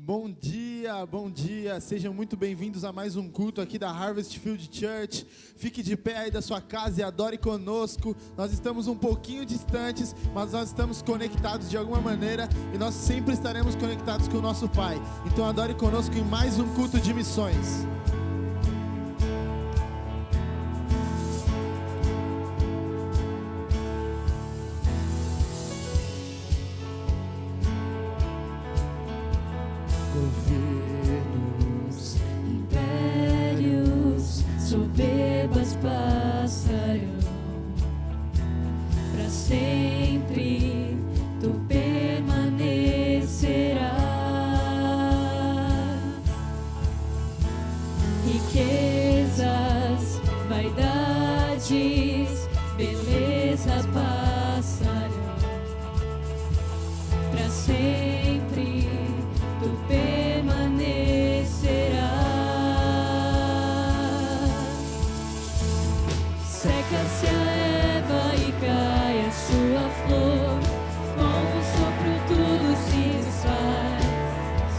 Bom dia, sejam muito bem-vindos a mais um culto aqui da Harvest Field Church. Fique de pé aí da sua casa e adore conosco. Nós estamos um pouquinho distantes, mas nós estamos conectados de alguma maneira e nós sempre estaremos conectados com o nosso Pai. Então adore conosco em mais um culto de missões. Governos, impérios, soberbas passarão. Para sempre tu permanecerás. Riquezas, vaidades, beleza passarão. Para sempre tu permanecerás. Seca-se a erva e cai a sua flor, com o sopro tudo se desfaz.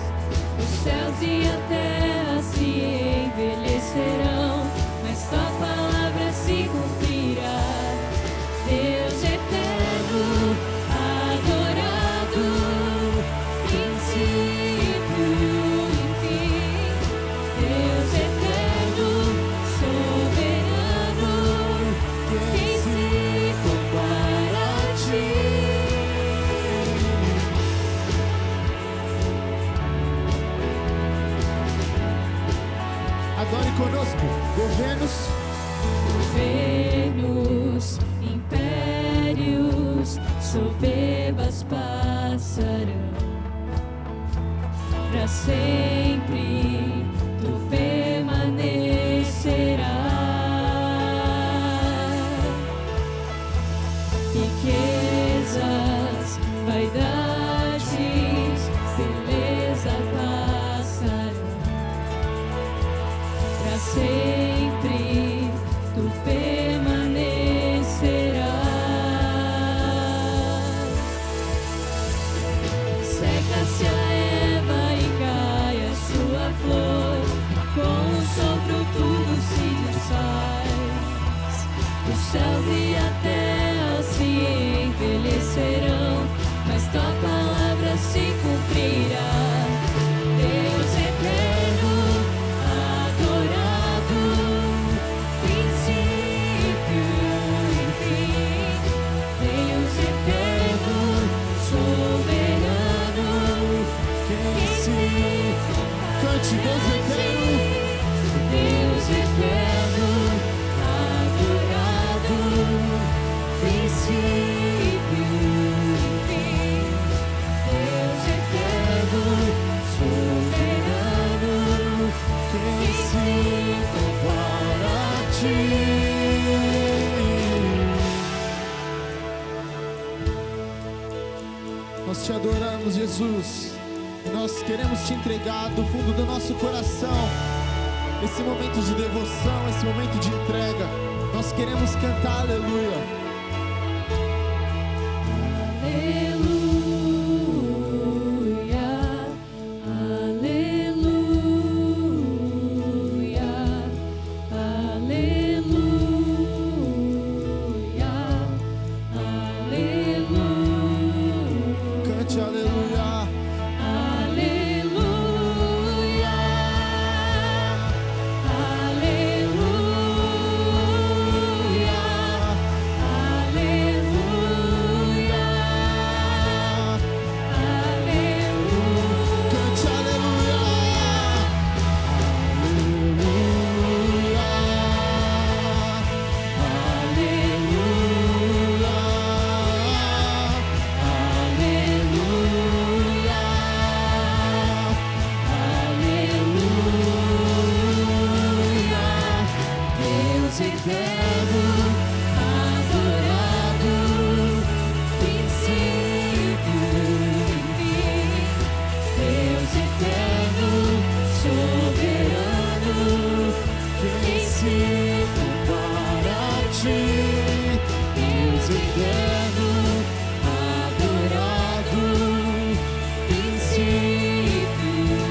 Os céus e a terra se envelhecerão, mas tua palavra se cumprirá. Deus eterno, adorado, princípio e fim. Deus eterno, soberano, quem se compara a ti? Adore conosco, Governos, impérios, soberbas passarão. Para sempre tu permanecerás. Riquezas, vaidades, beleza passarão. Para sempre tu permanecerás. Seca-se a erva e cai a sua flor, com o sopro tudo se desfaz. Os céus e a terra se envelhecerão, mas tua palavra se cumprirá. Deus eterno, adorado, princípio e fim. Deus eterno, soberano, quem se cante Deus eterno. Deus eterno, adorado, princípio e fim. Deus eterno, soberano, quem se compara a ti? Nós te adoramos, Jesus, e nós queremos te entregar do fundo do nosso coração esse momento de devoção, esse momento de entrega. Nós queremos cantar aleluia. Aleluia, aleluia, aleluia, aleluia. Cante aleluia. Aleluia, eterno, adorado, princípio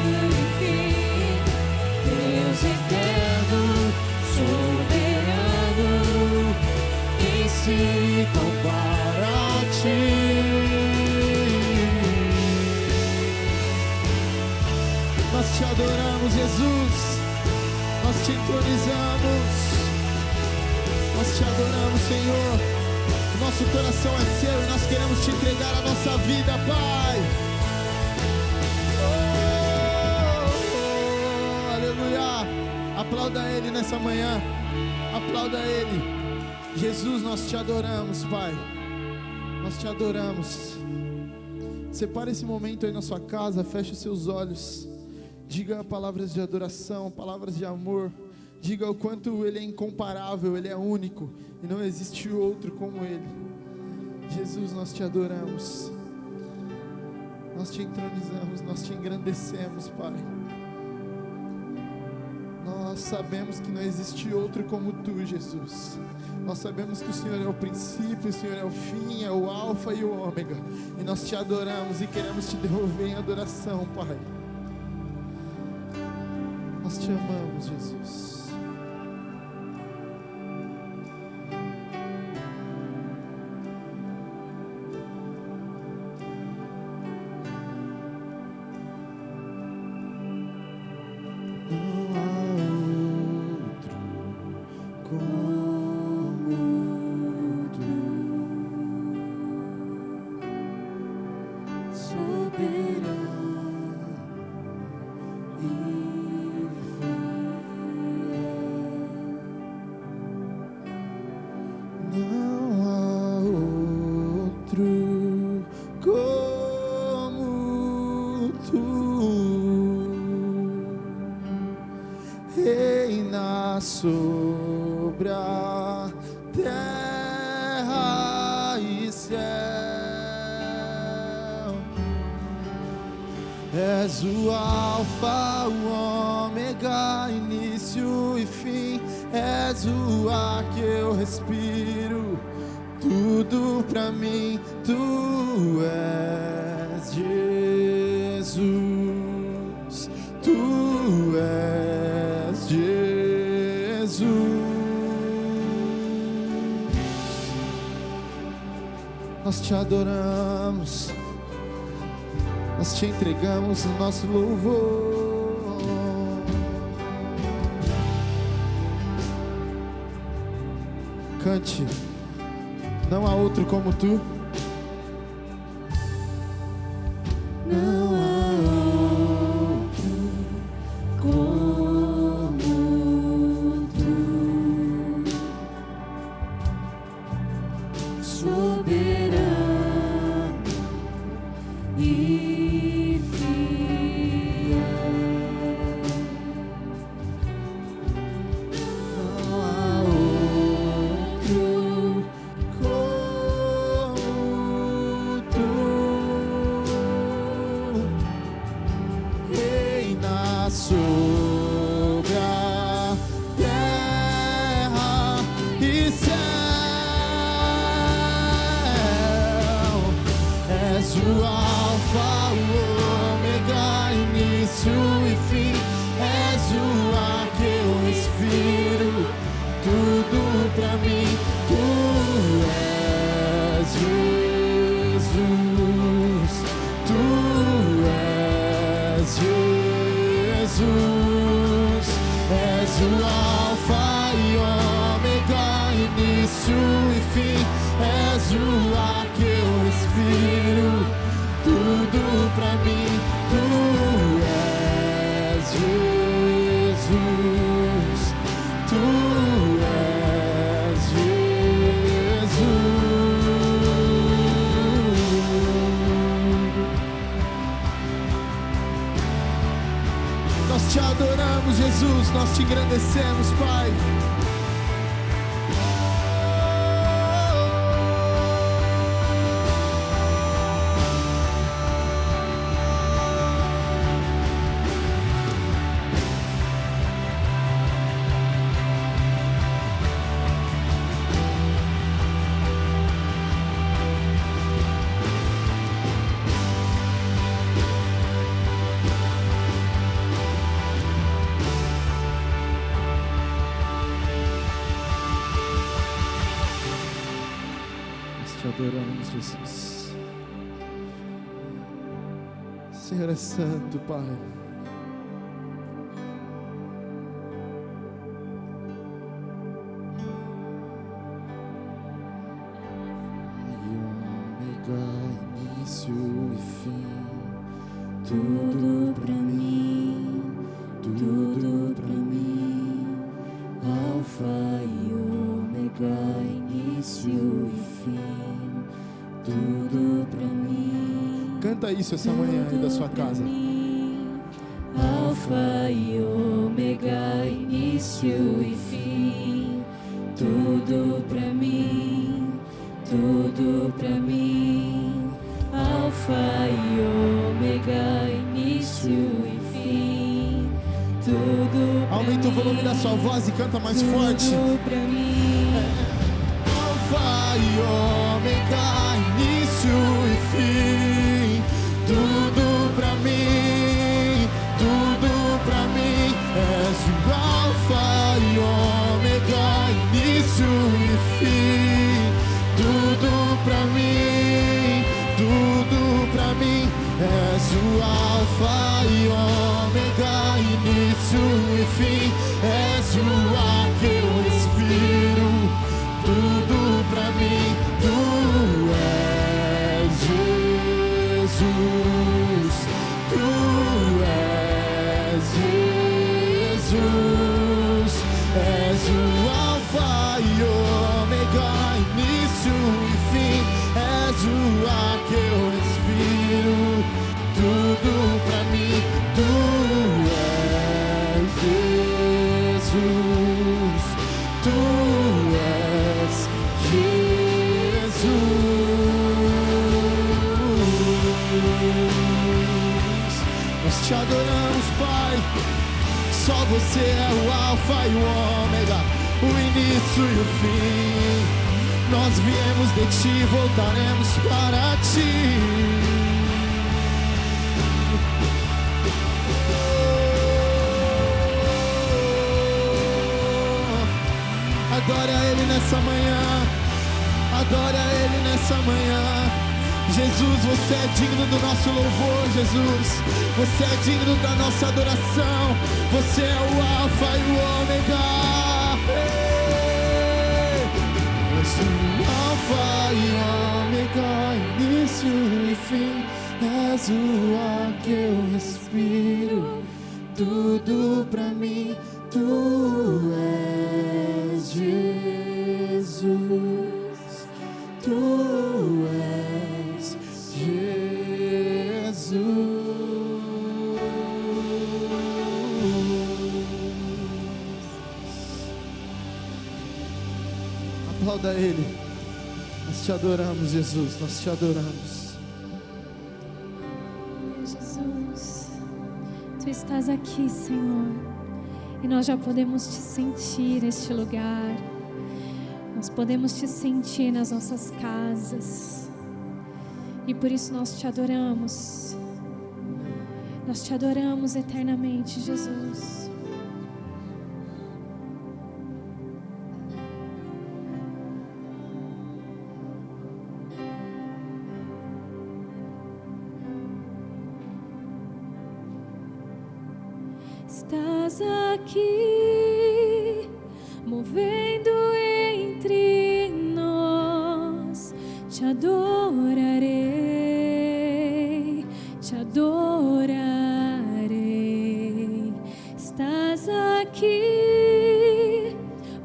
se compara a ti. Nós te adoramos, Jesus. Nós te entronizamos. Nós te adoramos, Senhor. O nosso coração é seu e nós queremos te entregar a nossa vida, Pai. Aleluia. Aplauda Ele nessa manhã. Aplauda Ele. Jesus, nós te adoramos, Pai. Nós te adoramos. Separe esse momento aí na sua casa. Feche os seus olhos. Diga palavras de adoração, palavras de amor. Diga o quanto Ele é incomparável, Ele é único e não existe outro como Ele. Jesus, nós te adoramos. Nós te entronizamos, nós te engrandecemos, Pai. Nós sabemos que não existe outro como Tu, Jesus. Nós sabemos que o Senhor é o princípio, o Senhor é o fim, é o alfa e o ômega. E nós te adoramos e queremos te devolver em adoração, Pai. Nós te amamos, Jesus. Sobre a terra e céu, és o alfa, o ômega, início e fim, és o ar que eu respiro, tudo pra mim, tu és Jesus, tu és Jesus. Nós te adoramos, nós te entregamos o nosso louvor. Cante, não há outro como Tu. Não há outro como Tu, soberano e fiel. Não há outro como Tu, reina sobre a terra e céu. És o alfa, o ômega, início e fim, és o ar que eu respiro, tudo pra mim, Tu és Jesus, Tu és Jesus, és o alfa e ômega, início e fim, és o ar que eu respiro, tudo pra mim, Tu és Jesus, Tu és Jesus. Nós te adoramos, Jesus, nós te engrandecemos, Pai. te adoramos, Jesus. Senhor é santo, Pai. Início e fim, tudo pra mim, tudo pra mim, Alfa e Ômega, início e fim, tudo pra mim. Canta isso essa manhã aí da sua casa. Alfa e Ômega, início e fim, tudo pra mim, tudo pra mim. Alfa e Ômega, início e fim, tudo pra Aumenta o volume da sua voz e canta mais forte. tudo pra mim. Alfa e Ômega, início e fim, tudo pra mim, tudo pra mim. És o Alfa e Ômega, início e fim, tudo pra mim, tudo pra mim. És o Alfa e Ômega, início e fim. És o ar que eu respiro, tudo pra mim. Tu és Jesus, tu és Jesus. És o Alfa e Ômega, início e fim. És o ar que eu respiro, tudo pra mim. Tu és Jesus, tu és Jesus. Nós te adoramos, Pai. Só você é o Alfa e o Ômega, o início e o fim. Nós viemos de ti, voltaremos para ti. Adore a Ele nessa manhã, adore a Ele nessa manhã. Jesus, você é digno do nosso louvor, Jesus. Você é digno da nossa adoração. Você é o Alfa e o Ômega. És o Alfa e Ômega, início e fim. És o ar que eu respiro, tudo pra mim. Tu és Jesus, tu és Jesus. Aplauda Ele. Nós te adoramos, Jesus, nós te adoramos. Jesus, Tu estás aqui, Senhor. E nós já podemos te sentir neste lugar. Nós podemos te sentir nas nossas casas. E por isso nós te adoramos. Nós te adoramos eternamente, Jesus. Estás aqui, movendo entre nós. Te adorarei, te adorarei. Estás aqui,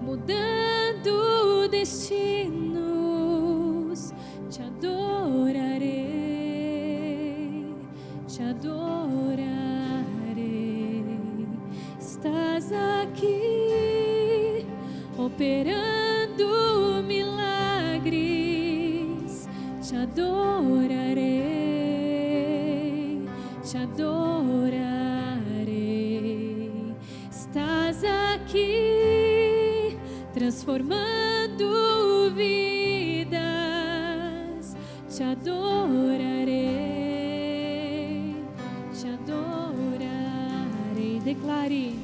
mudando destinos. Te adorarei, te adorarei. Estás aqui, operando milagres. Te adorarei, te adorarei. Estás aqui, transformando vidas. Te adorarei, te adorarei. Declare: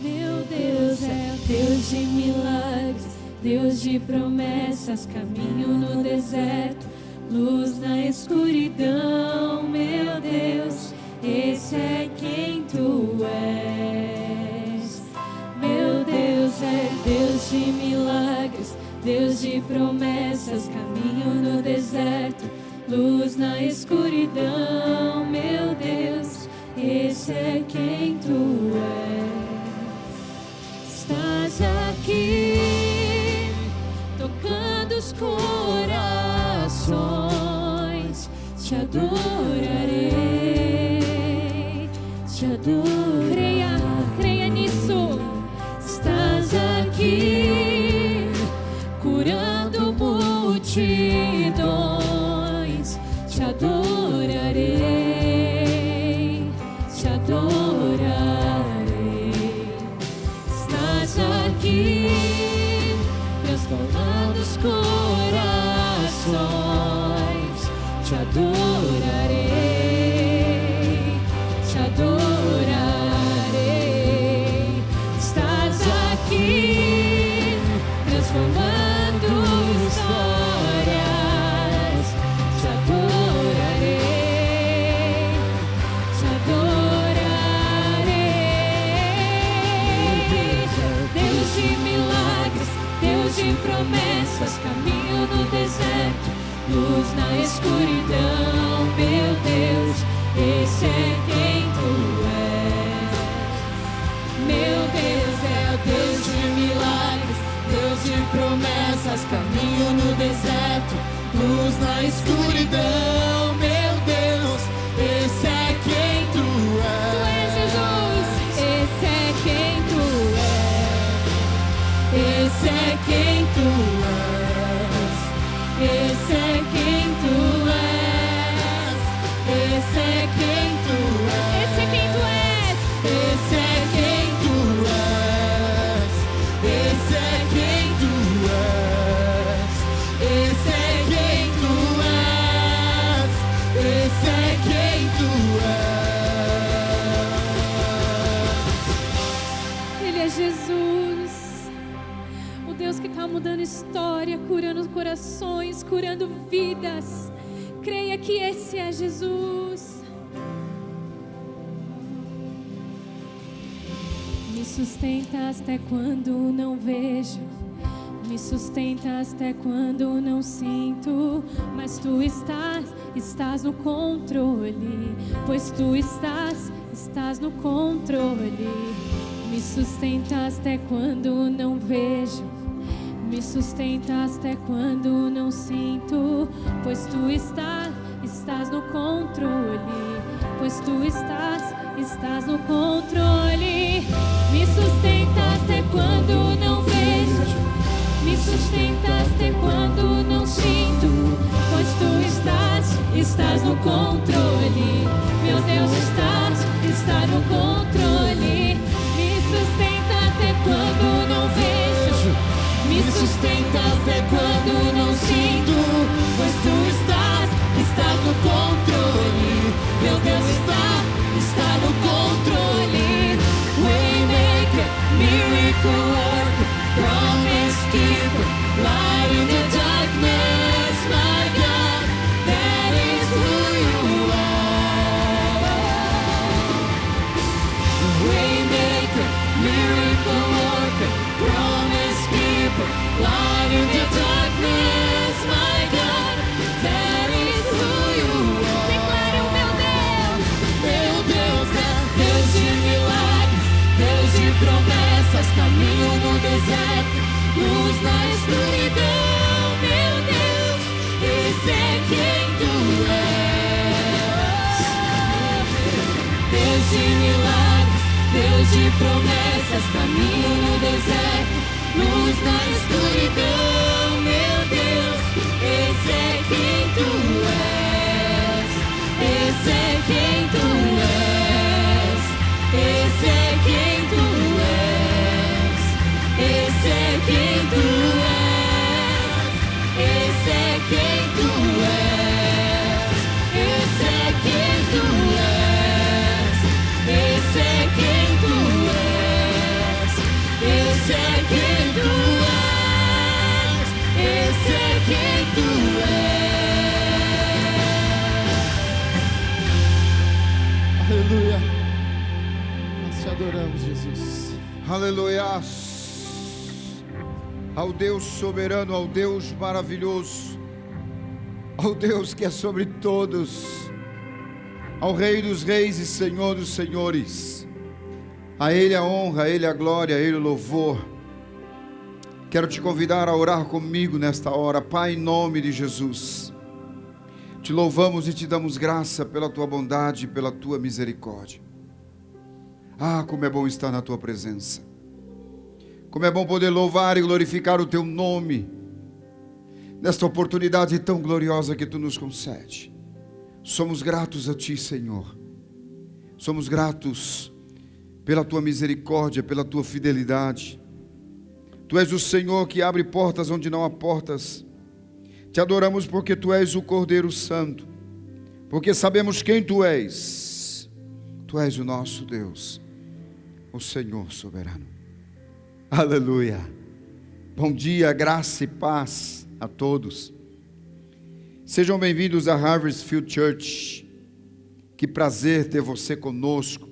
meu Deus é o Deus de milagres, Deus de promessas, caminho no deserto, luz na escuridão, meu Deus, esse é quem tu és. Meu Deus é Deus de milagres, Deus de promessas, caminho no deserto, luz na escuridão, meu Deus, esse é quem tu és. Estás aqui, tocando os corações, te adorarei, te adorarei. Creia nisso. Estás aqui, curando multidões, te adorarei, te adorarei. Estás aqui, transformando os corações, te adorarei, te adorarei. Estás aqui, transformando histórias, te adorarei, te adorarei. Deus de milagres, Deus de promessas, caminho no deserto, luz na escuridão, meu Deus, esse é quem tu és. Meu Deus é o Deus de milagres, Deus de promessas, caminho no deserto, luz na escuridão, meu Deus, esse é quem tu és. Tu és Jesus, esse é quem tu és. Esse é quem tu és. Esse é quem tu és. Esse é quem tu és. Esse é quem tu és. Esse é quem tu és. Esse é quem tu és. Esse é quem tu és. Esse é quem tu és. Ele é Jesus, o Deus que está mudando história, curando corações, curando vidas. Creia que esse é Jesus. Me sustenta até quando não vejo, me sustenta até quando não sinto, mas tu estás no controle, pois tu estás no controle. Me sustenta até quando não vejo, me sustenta até quando não sinto, pois tu estás no controle, pois tu estás no controle. Me sustenta até quando não vejo, me sustenta até quando não sinto, pois tu estás no controle. Meu Deus, está no controle. Me sustenta até quando não vejo, me sustenta até quando não sinto, pois tu estás no controle. Meu Deus, está no controle. Waymaker, miracle worker, promise keeper, light in the darkness, my God, that is who you are. Waymaker, miracle worker, promise keeper, light in the darkness, my God, that is who you are. Declara o meu Deus é Deus de milagres, Deus de promessas, caminho no deserto, luz na escuridão, meu Deus, esse é quem tu és. Deus de milagres, Deus de promessas, caminho no deserto, luz na escuridão, meu Deus, esse é quem tu és. Esse é quem tu és. Esse é quem tu és. Esse é quem tu és. Esse é quem tu és. Esse é quem tu és. Esse é quem tu és. Esse é quem tu és. adoramos, Jesus. Aleluias. Ao Deus soberano, ao Deus maravilhoso, ao Deus que é sobre todos, ao Rei dos reis e Senhor dos senhores, a Ele a honra, a Ele a glória, a Ele o louvor. Quero te convidar a orar comigo nesta hora. Pai, em nome de Jesus, te louvamos e te damos graça pela tua bondade e pela tua misericórdia. Ah, como é bom estar na tua presença. Como é bom poder louvar e glorificar o teu nome nesta oportunidade tão gloriosa que tu nos concede. Somos gratos a ti, Senhor. Somos gratos pela tua misericórdia, pela tua fidelidade. Tu és o Senhor que abre portas onde não há portas. Te adoramos porque tu és o Cordeiro Santo, porque sabemos quem tu és. Tu és o nosso Deus, o Senhor soberano. Aleluia. Bom dia, graça e paz a todos. Sejam bem-vindos à Harvest Field Church. Que prazer ter você conosco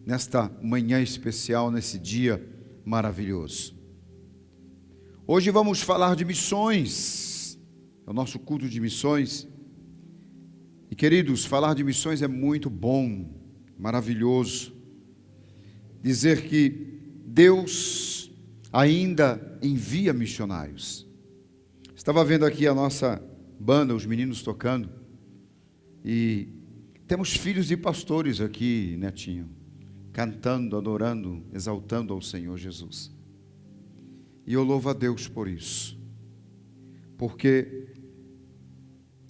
nesta manhã especial, nesse dia maravilhoso. Hoje vamos falar de missões. É o nosso culto de missões. E queridos, falar de missões é muito bom, maravilhoso. Dizer que Deus ainda envia missionários. Estava vendo aqui a nossa banda, os meninos tocando, e temos filhos de pastores aqui, Netinho, cantando, adorando, exaltando ao Senhor Jesus. E eu louvo a Deus por isso, porque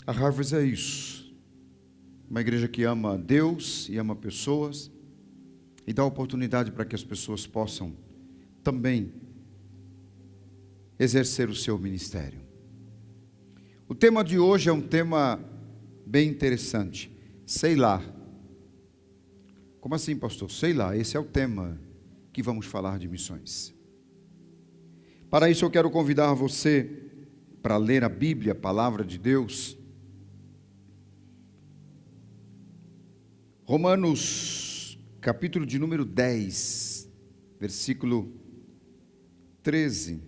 a Harvest é isso, uma igreja que ama Deus e ama pessoas, e dá oportunidade para que as pessoas possam também exercer o seu ministério. O tema de hoje é um tema bem interessante. Sei lá. Como assim, pastor? Sei lá, esse é o tema que vamos falar de missões. Para isso eu quero convidar você para ler a Bíblia, a palavra de Deus. Romanos capítulo de número 10, versículo 13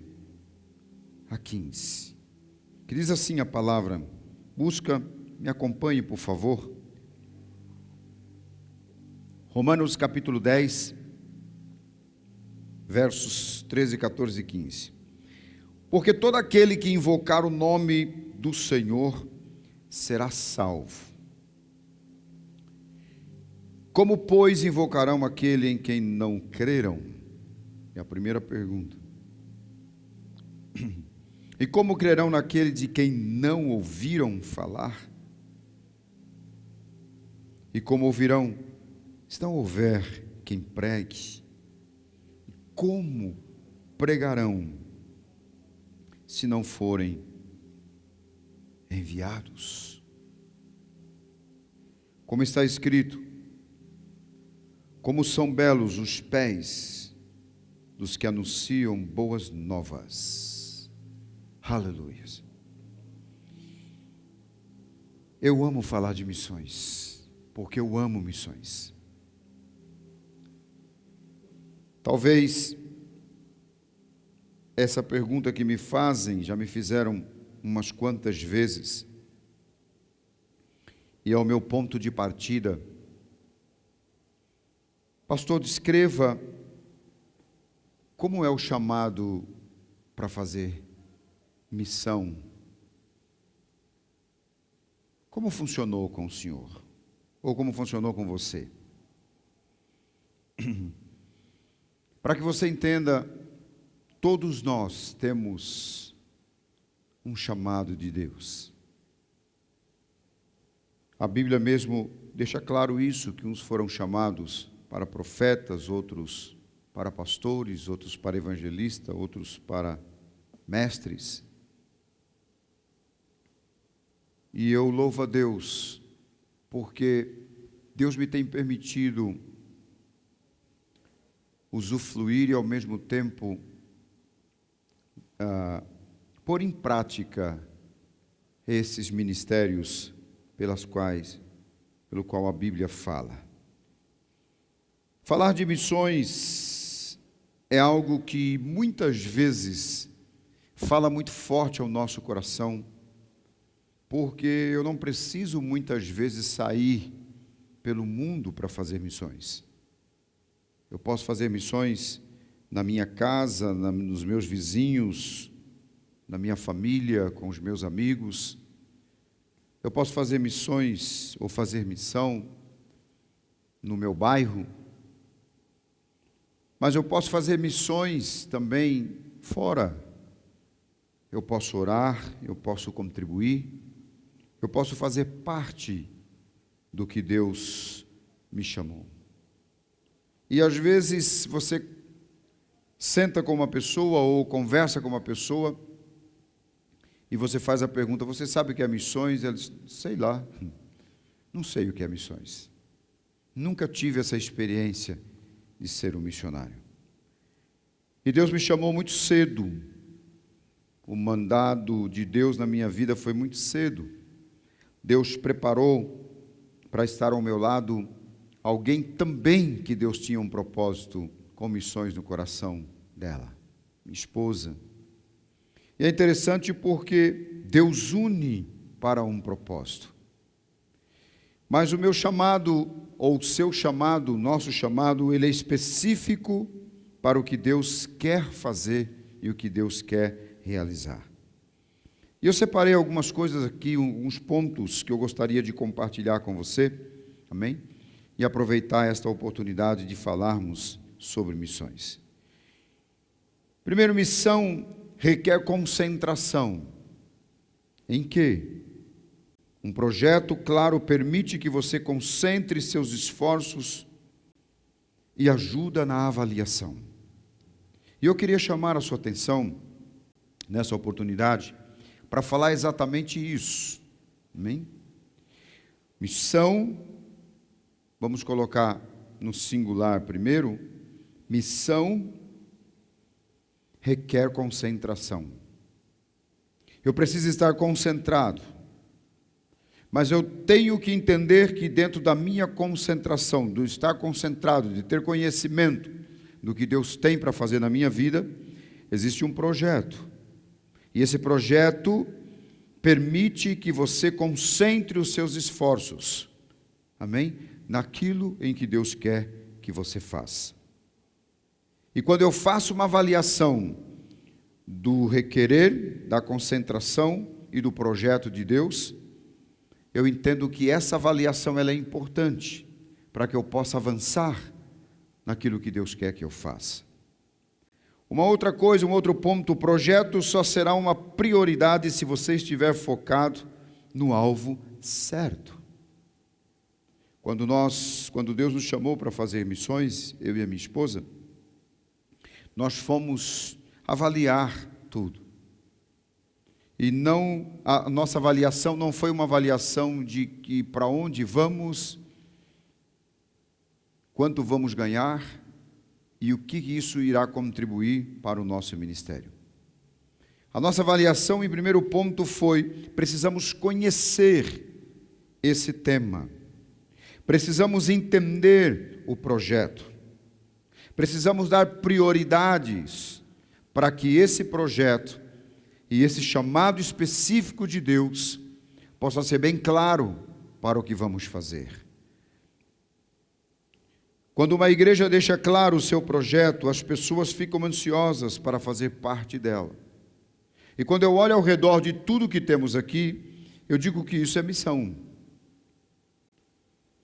a 15, que diz assim a palavra. Busca, me acompanhe por favor. Romanos capítulo 10, versos 13, 14 e 15. Porque todo aquele que invocar o nome do Senhor será salvo. Como, pois, invocarão aquele em quem não creram? É a primeira pergunta. E como crerão naquele de quem não ouviram falar? E como ouvirão, se não houver quem pregue? Como pregarão, se não forem enviados? Como está escrito: como são belos os pés dos que anunciam boas novas. Aleluia. Eu amo falar de missões, porque eu amo missões. Talvez essa pergunta que me fazem, já me fizeram umas quantas vezes, e é o meu ponto de partida. Pastor, descreva como é o chamado para fazer missão. Como funcionou com o senhor? Ou como funcionou com você? Para que você entenda, todos nós temos um chamado de Deus. A Bíblia mesmo deixa claro isso, que uns foram chamados para profetas, outros para pastores, outros para evangelistas, outros para mestres. E eu louvo a Deus, porque Deus me tem permitido usufruir e ao mesmo tempo pôr em prática esses ministérios pelo qual a Bíblia fala. Falar de missões é algo que muitas vezes fala muito forte ao nosso coração, porque eu não preciso muitas vezes sair pelo mundo para fazer missões. Eu posso fazer missões na minha casa, nos meus vizinhos, na minha família, com os meus amigos. Eu posso fazer missões ou fazer missão no meu bairro, mas eu posso fazer missões também fora. Eu posso orar, eu posso contribuir, eu posso fazer parte do que Deus me chamou. E às vezes você senta com uma pessoa ou conversa com uma pessoa e você faz a pergunta: você sabe o que é missões? Ela diz: sei lá, não sei o que é missões. Nunca tive essa experiência de ser um missionário. E Deus me chamou muito cedo. O mandado de Deus na minha vida foi muito cedo. Deus preparou para estar ao meu lado alguém também que Deus tinha um propósito com missões no coração dela, minha esposa. E é interessante porque Deus une para um propósito. Mas o meu chamado, ou o seu chamado, nosso chamado, ele é específico para o que Deus quer fazer e o que Deus quer realizar. E eu separei algumas coisas aqui, uns pontos que eu gostaria de compartilhar com você, amém? E aproveitar esta oportunidade de falarmos sobre missões. Primeiro, missão requer concentração. Em quê? Um projeto claro permite que você concentre seus esforços e ajuda na avaliação. E eu queria chamar a sua atenção nessa oportunidade para falar exatamente isso. Amém? Missão, vamos colocar no singular primeiro, missão requer concentração. Eu preciso estar concentrado, mas eu tenho que entender que dentro da minha concentração, do estar concentrado, de ter conhecimento do que Deus tem para fazer na minha vida, existe um projeto. E esse projeto permite que você concentre os seus esforços, amém? Naquilo em que Deus quer que você faça. E quando eu faço uma avaliação do requerer, da concentração e do projeto de Deus, eu entendo que essa avaliação ela é importante para que eu possa avançar naquilo que Deus quer que eu faça. Uma outra coisa, um outro ponto: o projeto só será uma prioridade se você estiver focado no alvo certo. Quando Deus nos chamou para fazer missões, eu e a minha esposa, nós fomos avaliar tudo. E a nossa avaliação não foi uma avaliação de que para onde vamos, quanto vamos ganhar e o que isso irá contribuir para o nosso ministério. A nossa avaliação, em primeiro ponto, foi: precisamos conhecer esse tema, precisamos entender o projeto, precisamos dar prioridades para que esse projeto e esse chamado específico de Deus possa ser bem claro para o que vamos fazer. Quando uma igreja deixa claro o seu projeto, as pessoas ficam ansiosas para fazer parte dela. E quando eu olho ao redor de tudo que temos aqui, eu digo que isso é missão.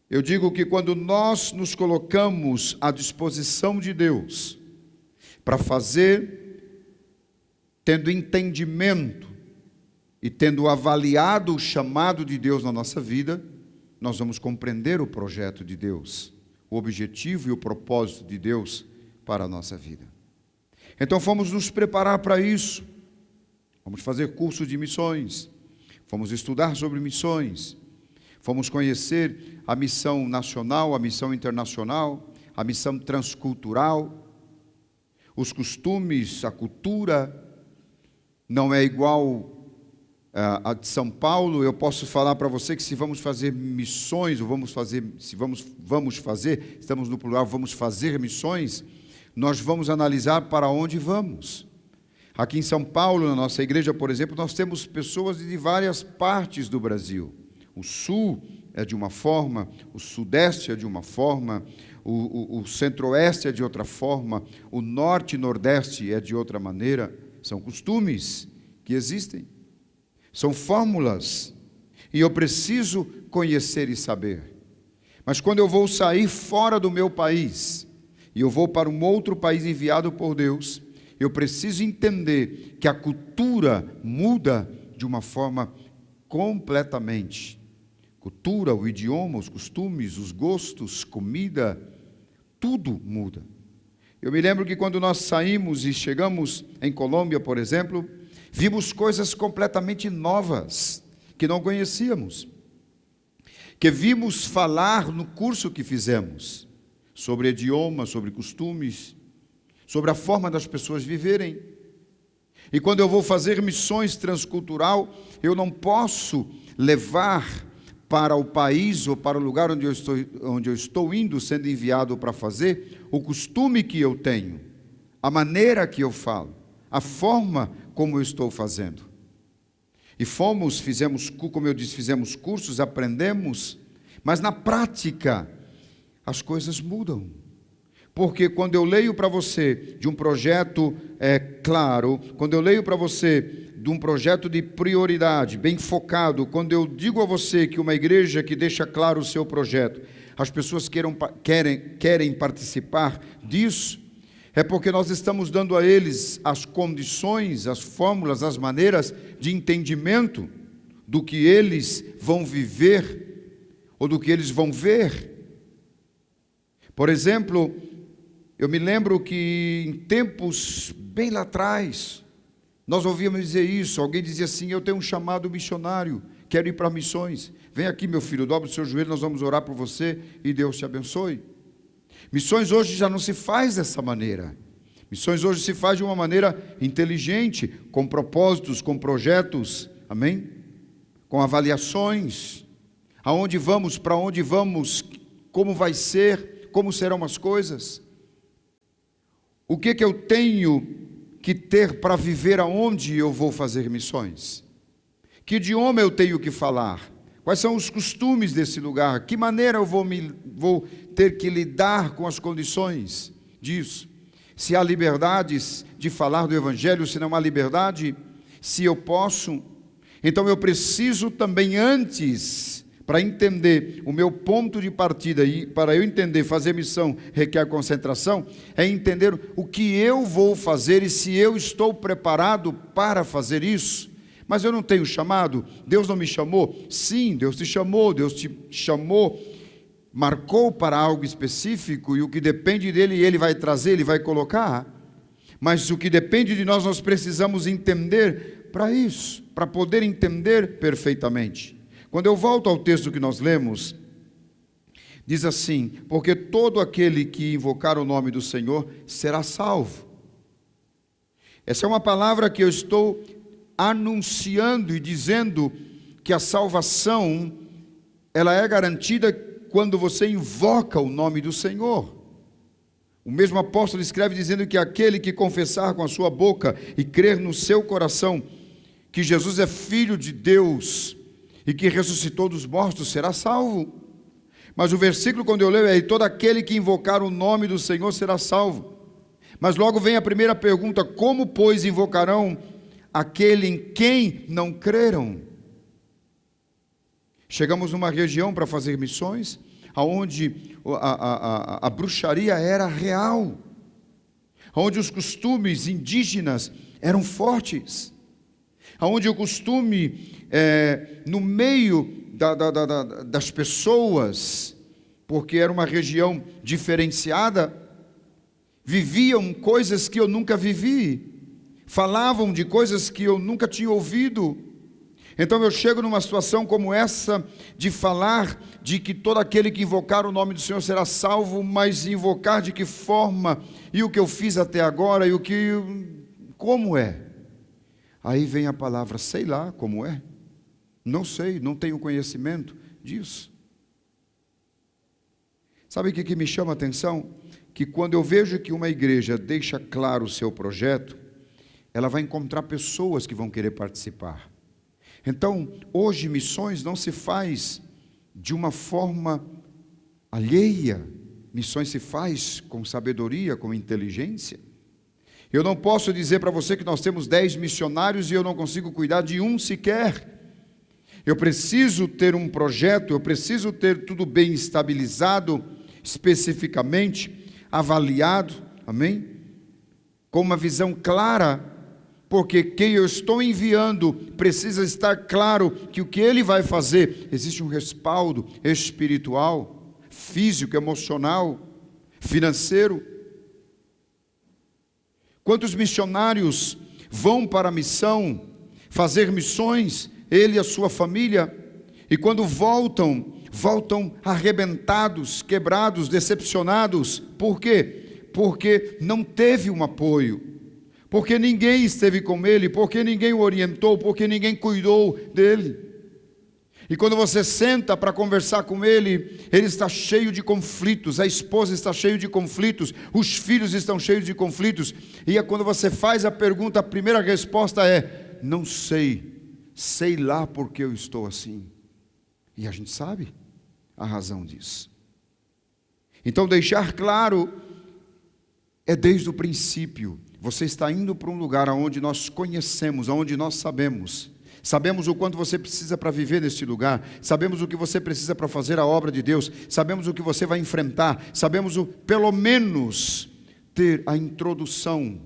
Eu digo que quando nós nos colocamos à disposição de Deus para fazer, tendo entendimento e tendo avaliado o chamado de Deus na nossa vida, nós vamos compreender o projeto de Deus, o objetivo e o propósito de Deus para a nossa vida. Então fomos nos preparar para isso. Vamos fazer cursos de missões, fomos estudar sobre missões, fomos conhecer a missão nacional, a missão internacional, a missão transcultural, os costumes, a cultura não é igual a de São Paulo, eu posso falar para você que se vamos fazer missões, ou estamos no plural, vamos fazer missões, nós vamos analisar para onde vamos. Aqui em São Paulo, na nossa igreja, por exemplo, nós temos pessoas de várias partes do Brasil. O sul é de uma forma, o sudeste é de uma forma, o centro-oeste é de outra forma, o norte e nordeste é de outra maneira. São costumes que existem, são fórmulas, e eu preciso conhecer e saber. Mas quando eu vou sair fora do meu país, e eu vou para um outro país enviado por Deus, eu preciso entender que a cultura muda de uma forma completamente. Cultura, o idioma, os costumes, os gostos, comida, tudo muda. Eu me lembro que quando nós saímos e chegamos em Colômbia, por exemplo, vimos coisas completamente novas, que não conhecíamos, que vimos falar no curso que fizemos, sobre idioma, sobre costumes, sobre a forma das pessoas viverem. E quando eu vou fazer missões transcultural, eu não posso levar para o país ou para o lugar onde eu estou indo, sendo enviado para fazer, o costume que eu tenho, a maneira que eu falo, a forma como eu estou fazendo. E fizemos, como eu disse, fizemos cursos, aprendemos, mas na prática as coisas mudam. Porque quando eu leio para você de um projeto claro, quando eu leio para você de um projeto de prioridade, bem focado, quando eu digo a você que uma igreja que deixa claro o seu projeto, as pessoas querem participar disso, é porque nós estamos dando a eles as condições, as fórmulas, as maneiras de entendimento do que eles vão viver ou do que eles vão ver. Por exemplo, eu me lembro que em tempos bem lá atrás, nós ouvíamos dizer isso, alguém dizia assim: eu tenho um chamado missionário, quero ir para missões. Vem aqui, meu filho, dobra o seu joelho, nós vamos orar por você e Deus te abençoe. Missões hoje já não se faz dessa maneira. Missões hoje se faz de uma maneira inteligente, com propósitos, com projetos, amém? Com avaliações, aonde vamos, para onde vamos, como vai ser, como serão as coisas. O que eu tenho que ter para viver aonde eu vou fazer missões? Que idioma eu tenho que falar? Quais são os costumes desse lugar? Que maneira eu vou ter que lidar com as condições disso? Se há liberdades de falar do Evangelho, se não há liberdade, se eu posso. Então eu preciso também, antes, para entender o meu ponto de partida, e para eu entender, fazer missão requer concentração, é entender o que eu vou fazer e se eu estou preparado para fazer isso. Mas eu não tenho chamado, Deus não me chamou. Sim, Deus te chamou, marcou para algo específico, e o que depende dele, ele vai trazer, ele vai colocar. Mas o que depende de nós, nós precisamos entender para isso, para poder entender perfeitamente. Quando eu volto ao texto que nós lemos, diz assim: porque todo aquele que invocar o nome do Senhor será salvo. Essa é uma palavra que eu estou anunciando e dizendo que a salvação, ela é garantida quando você invoca o nome do Senhor. O mesmo apóstolo escreve dizendo que aquele que confessar com a sua boca e crer no seu coração que Jesus é Filho de Deus e que ressuscitou dos mortos será salvo. Mas o versículo, quando eu leio, é: todo aquele que invocar o nome do Senhor será salvo. Mas logo vem a primeira pergunta: como, pois, invocarão aquele em quem não creram? Chegamos numa região para fazer missões, onde a bruxaria era real, onde os costumes indígenas eram fortes, onde o costume no meio das pessoas, porque era uma região diferenciada, viviam coisas que eu nunca vivi, falavam de coisas que eu nunca tinha ouvido. Então eu chego numa situação como essa, de falar de que todo aquele que invocar o nome do Senhor será salvo, mas invocar de que forma, e o que eu fiz até agora, como é? Aí vem a palavra, sei lá como é. Não sei, não tenho conhecimento disso. Sabe o que me chama a atenção? Que quando eu vejo que uma igreja deixa claro o seu projeto, ela vai encontrar pessoas que vão querer participar. Então, hoje missões não se faz de uma forma alheia. Missões se faz com sabedoria, com inteligência. Eu não posso dizer para você que nós temos 10 missionários e eu não consigo cuidar de um sequer. Eu preciso ter um projeto, eu preciso ter tudo bem estabilizado, especificamente, avaliado, amém? Com uma visão clara, porque quem eu estou enviando precisa estar claro que o que ele vai fazer, existe um respaldo espiritual, físico, emocional, financeiro. Quantos missionários vão para a missão, fazer missões, ele e a sua família, e quando voltam arrebentados, quebrados, decepcionados. Por quê? Porque não teve um apoio, porque ninguém esteve com ele, porque ninguém o orientou, porque ninguém cuidou dele. E quando você senta para conversar com ele, ele está cheio de conflitos, a esposa está cheia de conflitos, os filhos estão cheios de conflitos, e quando você faz a pergunta, a primeira resposta é, não sei, sei lá porque eu estou assim. E a gente sabe a razão disso. Então deixar claro é desde o princípio. Você está indo para um lugar onde nós conhecemos, onde nós sabemos. Sabemos o quanto você precisa para viver neste lugar. Sabemos o que você precisa para fazer a obra de Deus. Sabemos o que você vai enfrentar. Sabemos pelo menos ter a introdução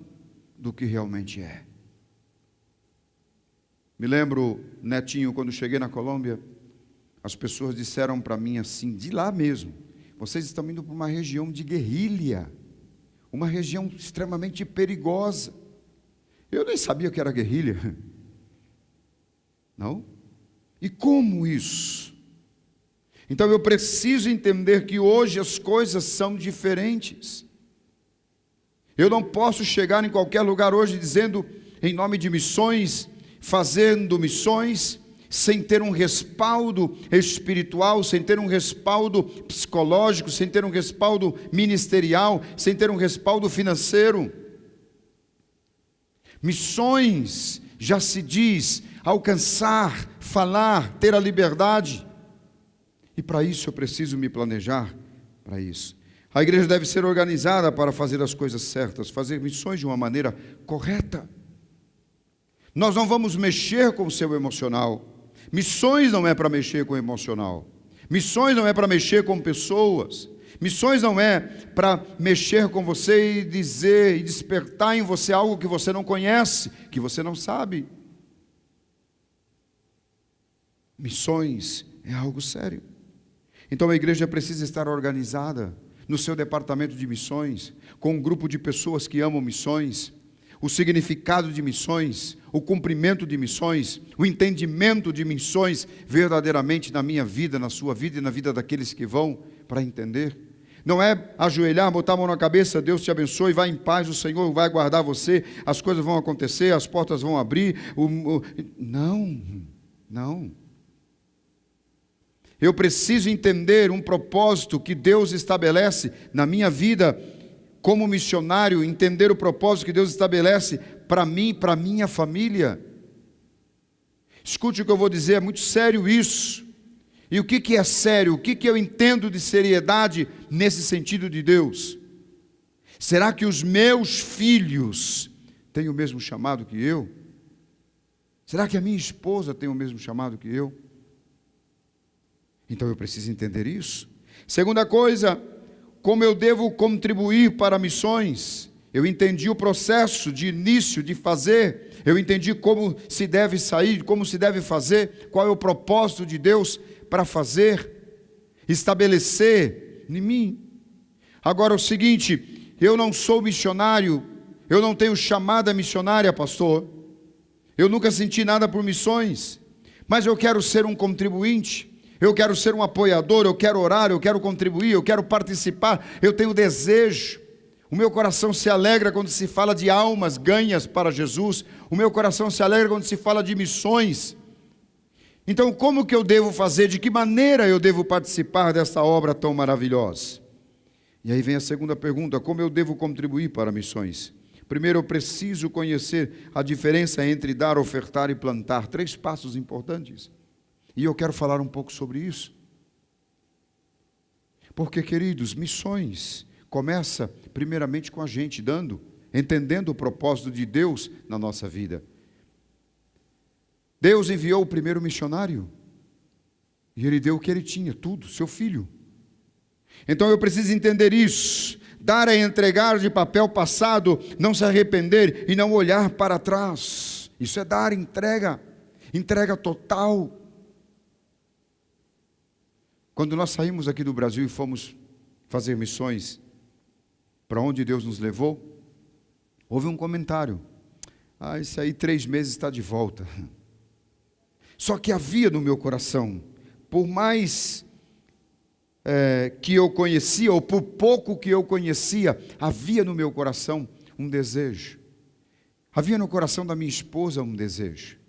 do que realmente é. Me lembro, Netinho, quando cheguei na Colômbia, as pessoas disseram para mim assim, de lá mesmo, vocês estão indo para uma região de guerrilha, uma região extremamente perigosa. Eu nem sabia que era guerrilha. Não? E como isso? Então eu preciso entender que hoje as coisas são diferentes. Eu não posso chegar em qualquer lugar hoje dizendo, em nome de missões, fazendo missões, sem ter um respaldo espiritual, sem ter um respaldo psicológico, sem ter um respaldo ministerial, sem ter um respaldo financeiro. Missões, já se diz, alcançar, falar, ter a liberdade. E para isso eu preciso me planejar para isso. A igreja deve ser organizada para fazer as coisas certas, fazer missões de uma maneira correta. Nós não vamos mexer com o seu emocional. Missões não é para mexer com o emocional. Missões não é para mexer com pessoas. Missões não é para mexer com você e dizer e despertar em você algo que você não conhece, que você não sabe. Missões é algo sério. Então a igreja precisa estar organizada no seu departamento de missões, com um grupo de pessoas que amam missões, o significado de missões, o cumprimento de missões, o entendimento de missões verdadeiramente na minha vida, na sua vida e na vida daqueles que vão para entender. Não é ajoelhar, botar a mão na cabeça, Deus te abençoe, vai em paz, o Senhor vai guardar você, as coisas vão acontecer, as portas vão abrir. Não. Eu preciso entender um propósito que Deus estabelece na minha vida como missionário, entender o propósito que Deus estabelece para mim e para minha família. Escute o que eu vou dizer, é muito sério isso. E o que é sério? O que eu entendo de seriedade nesse sentido de Deus? Será que os meus filhos têm o mesmo chamado que eu? Será que a minha esposa tem o mesmo chamado que eu? Então eu preciso entender isso. Segunda coisa, como eu devo contribuir para missões? Eu entendi o processo de início, de fazer. Eu entendi como se deve sair, como se deve fazer, qual é o propósito de Deus para fazer, estabelecer em mim. Agora o seguinte, eu não sou missionário, eu não tenho chamada missionária, pastor. Eu nunca senti nada por missões, mas eu quero ser um contribuinte. Eu quero ser um apoiador, eu quero orar, eu quero contribuir, eu quero participar, eu tenho desejo. O meu coração se alegra quando se fala de almas ganhas para Jesus. O meu coração se alegra quando se fala de missões. Então, como que eu devo fazer? De que maneira eu devo participar dessa obra tão maravilhosa? E aí vem a segunda pergunta: como eu devo contribuir para missões? Primeiro, eu preciso conhecer a diferença entre dar, ofertar e plantar. 3 passos importantes. E eu quero falar um pouco sobre isso. Porque, queridos, missões começa primeiramente com a gente dando, entendendo o propósito de Deus na nossa vida. Deus enviou o primeiro missionário, e Ele deu o que Ele tinha, tudo, seu filho. Então eu preciso entender isso. Dar é entregar de papel passado, não se arrepender e não olhar para trás. Isso é dar, entrega total. Quando nós saímos aqui do Brasil e fomos fazer missões, para onde Deus nos levou, houve um comentário: isso aí 3 meses está de volta. Só que havia no meu coração, por mais que eu conhecia, ou por pouco que eu conhecia, havia no meu coração um desejo. Havia no coração da minha esposa um desejo.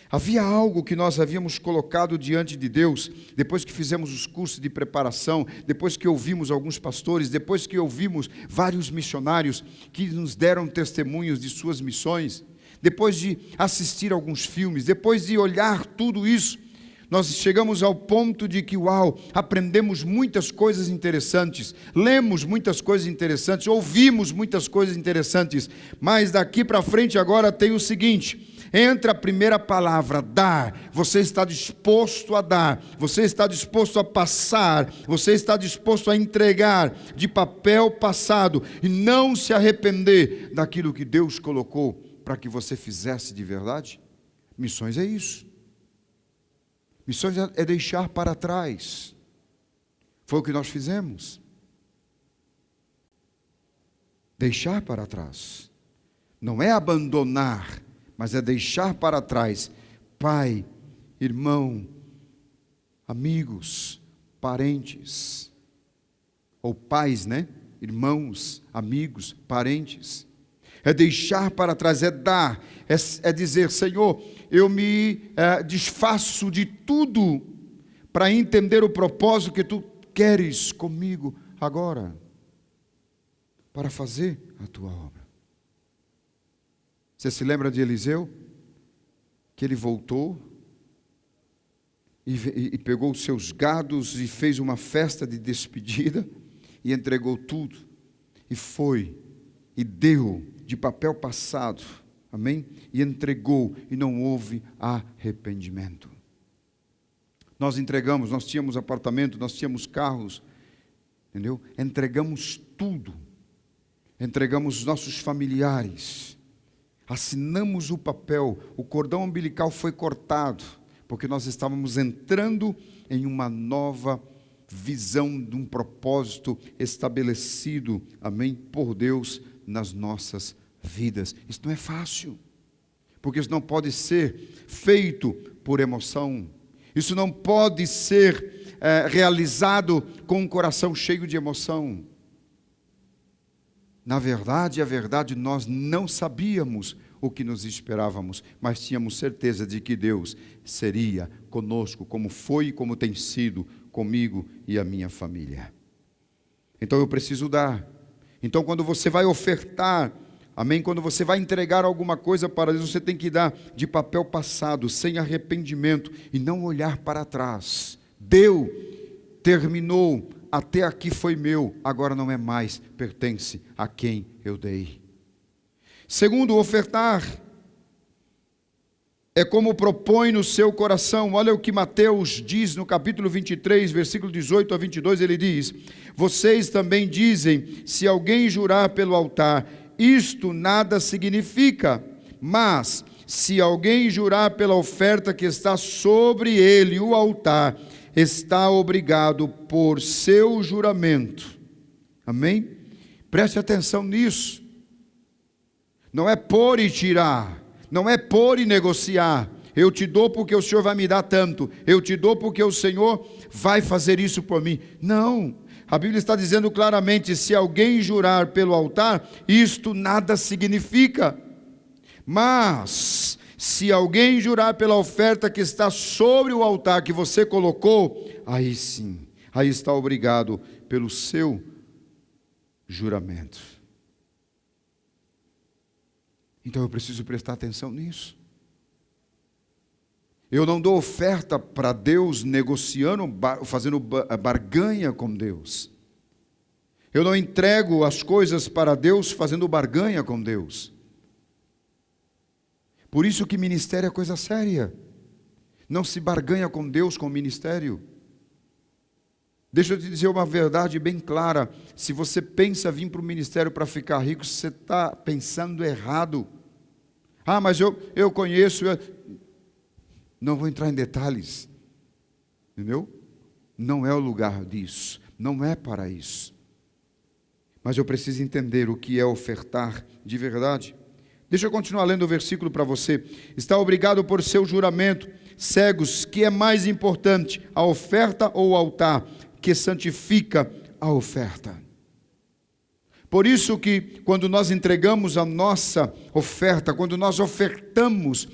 Havia algo que nós havíamos colocado diante de Deus, depois que fizemos os cursos de preparação, depois que ouvimos alguns pastores, depois que ouvimos vários missionários que nos deram testemunhos de suas missões, depois de assistir alguns filmes, depois de olhar tudo isso, nós chegamos ao ponto de que, aprendemos muitas coisas interessantes, lemos muitas coisas interessantes, ouvimos muitas coisas interessantes, mas daqui para frente agora tem o seguinte: entra a primeira palavra, dar. Você está disposto a dar, você está disposto a passar, você está disposto a entregar de papel passado e não se arrepender daquilo que Deus colocou para que você fizesse de verdade? Missões é isso. Missões é deixar para trás. Foi o que nós fizemos. Deixar para trás. Não é abandonar, mas é deixar para trás pai, irmão, amigos, parentes, ou pais, irmãos, amigos, parentes. É deixar para trás, é dar, é dizer: Senhor, eu me desfaço de tudo para entender o propósito que Tu queres comigo agora, para fazer a Tua obra. Você se lembra de Eliseu? Que ele voltou e pegou os seus gados e fez uma festa de despedida e entregou tudo. E foi e deu de papel passado, amém? E entregou e não houve arrependimento. Nós entregamos, nós tínhamos apartamento, nós tínhamos carros, entendeu? Entregamos tudo. Entregamos nossos familiares. Assinamos o papel, o cordão umbilical foi cortado, porque nós estávamos entrando em uma nova visão de um propósito estabelecido, amém, por Deus nas nossas vidas. Isso não é fácil, porque isso não pode ser feito por emoção, isso não pode ser realizado com um coração cheio de emoção. Na verdade, nós não sabíamos o que nos esperávamos, mas tínhamos certeza de que Deus seria conosco, como foi e como tem sido comigo e a minha família. Então eu preciso dar. Então quando você vai ofertar, amém, quando você vai entregar alguma coisa para Deus, você tem que dar de papel passado, sem arrependimento, e não olhar para trás. Deu, terminou, até aqui foi meu, agora não é mais, pertence a quem eu dei. Segundo, ofertar é como propõe no seu coração. Olha o que Mateus diz no capítulo 23, versículo 18 a 22, ele diz: vocês também dizem, se alguém jurar pelo altar, isto nada significa, mas se alguém jurar pela oferta que está sobre ele, o altar, está obrigado por seu juramento. Amém? Preste atenção nisso. Não é pôr e tirar, não é pôr e negociar. Eu te dou porque o Senhor vai me dar tanto, eu te dou porque o Senhor vai fazer isso por mim. Não, A Bíblia está dizendo claramente: se alguém jurar pelo altar, isto nada significa. Mas, se alguém jurar pela oferta que está sobre o altar que você colocou, aí sim, aí está obrigado pelo seu juramento. Então eu preciso prestar atenção nisso. Eu não dou oferta para Deus negociando, fazendo barganha com Deus. Eu não entrego as coisas para Deus fazendo barganha com Deus. Por isso que ministério é coisa séria. Não se barganha com Deus com o ministério. Deixa eu te dizer uma verdade bem clara: se você pensa vir para o ministério para ficar rico, você está pensando errado. Ah, mas eu conheço... Não vou entrar em detalhes, entendeu? Não é o lugar disso, não é para isso. Mas eu preciso entender o que é ofertar de verdade. Deixa eu continuar lendo o versículo para você. Está obrigado por seu juramento, cegos, que é mais importante, a oferta ou o altar, que santifica a oferta. Por isso que quando nós entregamos a nossa oferta, quando nós ofertamos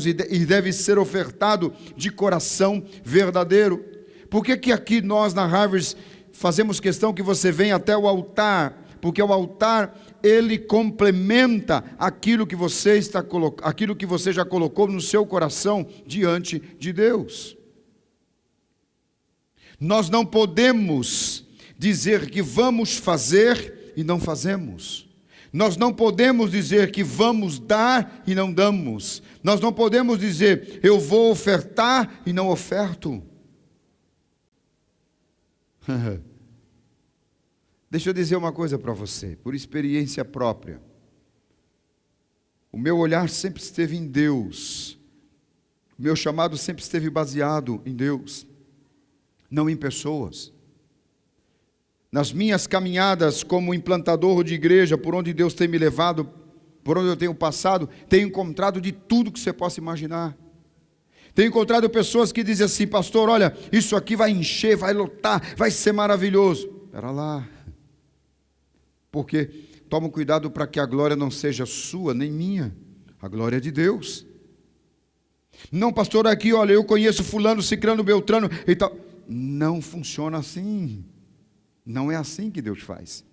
e deve ser ofertado de coração verdadeiro. Por que que aqui nós na Harvest fazemos questão que você venha até o altar? Porque o altar, ele complementa aquilo que você já colocou no seu coração diante de Deus. Nós não podemos dizer que vamos fazer e não fazemos. Nós não podemos dizer que vamos dar e não damos. Nós não podemos dizer eu vou ofertar e não oferto. Deixa eu dizer uma coisa para você, por experiência própria. O meu olhar sempre esteve em Deus. O meu chamado sempre esteve baseado em Deus, não em pessoas. Nas minhas caminhadas como implantador de igreja, por onde Deus tem me levado, por onde eu tenho passado, tenho encontrado de tudo que você possa imaginar. Tenho encontrado pessoas que dizem assim: pastor, olha, isso aqui vai encher, vai lotar, vai ser maravilhoso. Espera lá. Porque toma cuidado para que a glória não seja sua nem minha, a glória é de Deus. Não, pastor, aqui, olha, eu conheço fulano, ciclano, beltrano e tal. Não funciona assim. Não é assim que Deus faz,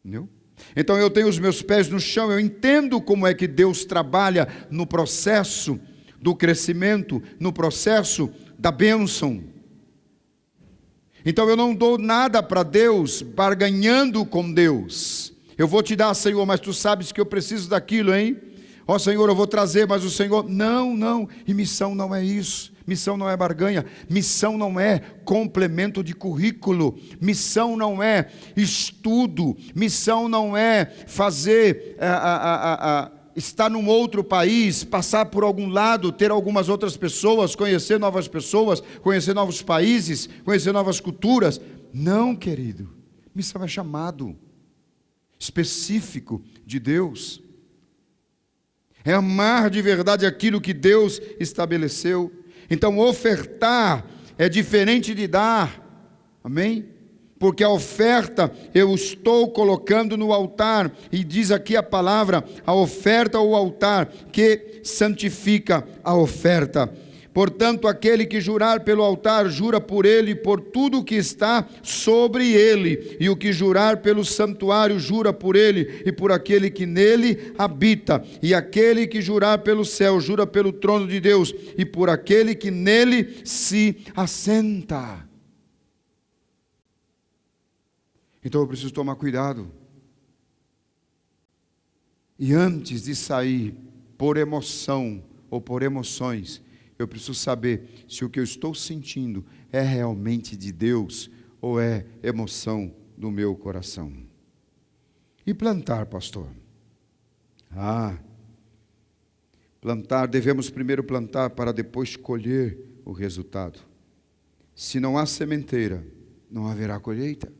entendeu? Então eu tenho os meus pés no chão, eu entendo como é que Deus trabalha no processo do crescimento, no processo da bênção. Então eu não dou nada para Deus barganhando com Deus. Eu vou te dar, Senhor, mas tu sabes que eu preciso daquilo, hein? Ó Senhor, eu vou trazer, mas o Senhor... Não, e missão não é isso. Missão não é barganha, missão não é complemento de currículo, missão não é estudo, missão não é fazer, estar num outro país, passar por algum lado, ter algumas outras pessoas, conhecer novas pessoas, conhecer novos países, conhecer novas culturas. Não, querido, missão é chamado específico de Deus. É amar de verdade aquilo que Deus estabeleceu. Então ofertar é diferente de dar, amém? Porque a oferta eu estou colocando no altar, e diz aqui a palavra, a oferta ou altar, que santifica a oferta. Portanto, aquele que jurar pelo altar, jura por ele e por tudo que está sobre ele, e o que jurar pelo santuário, jura por ele e por aquele que nele habita, e aquele que jurar pelo céu, jura pelo trono de Deus e por aquele que nele se assenta. Então eu preciso tomar cuidado, e antes de sair por emoção ou por emoções, eu preciso saber se o que eu estou sentindo é realmente de Deus ou é emoção do meu coração. E plantar, pastor? Plantar, devemos primeiro plantar para depois colher o resultado. Se não há sementeira, não haverá colheita.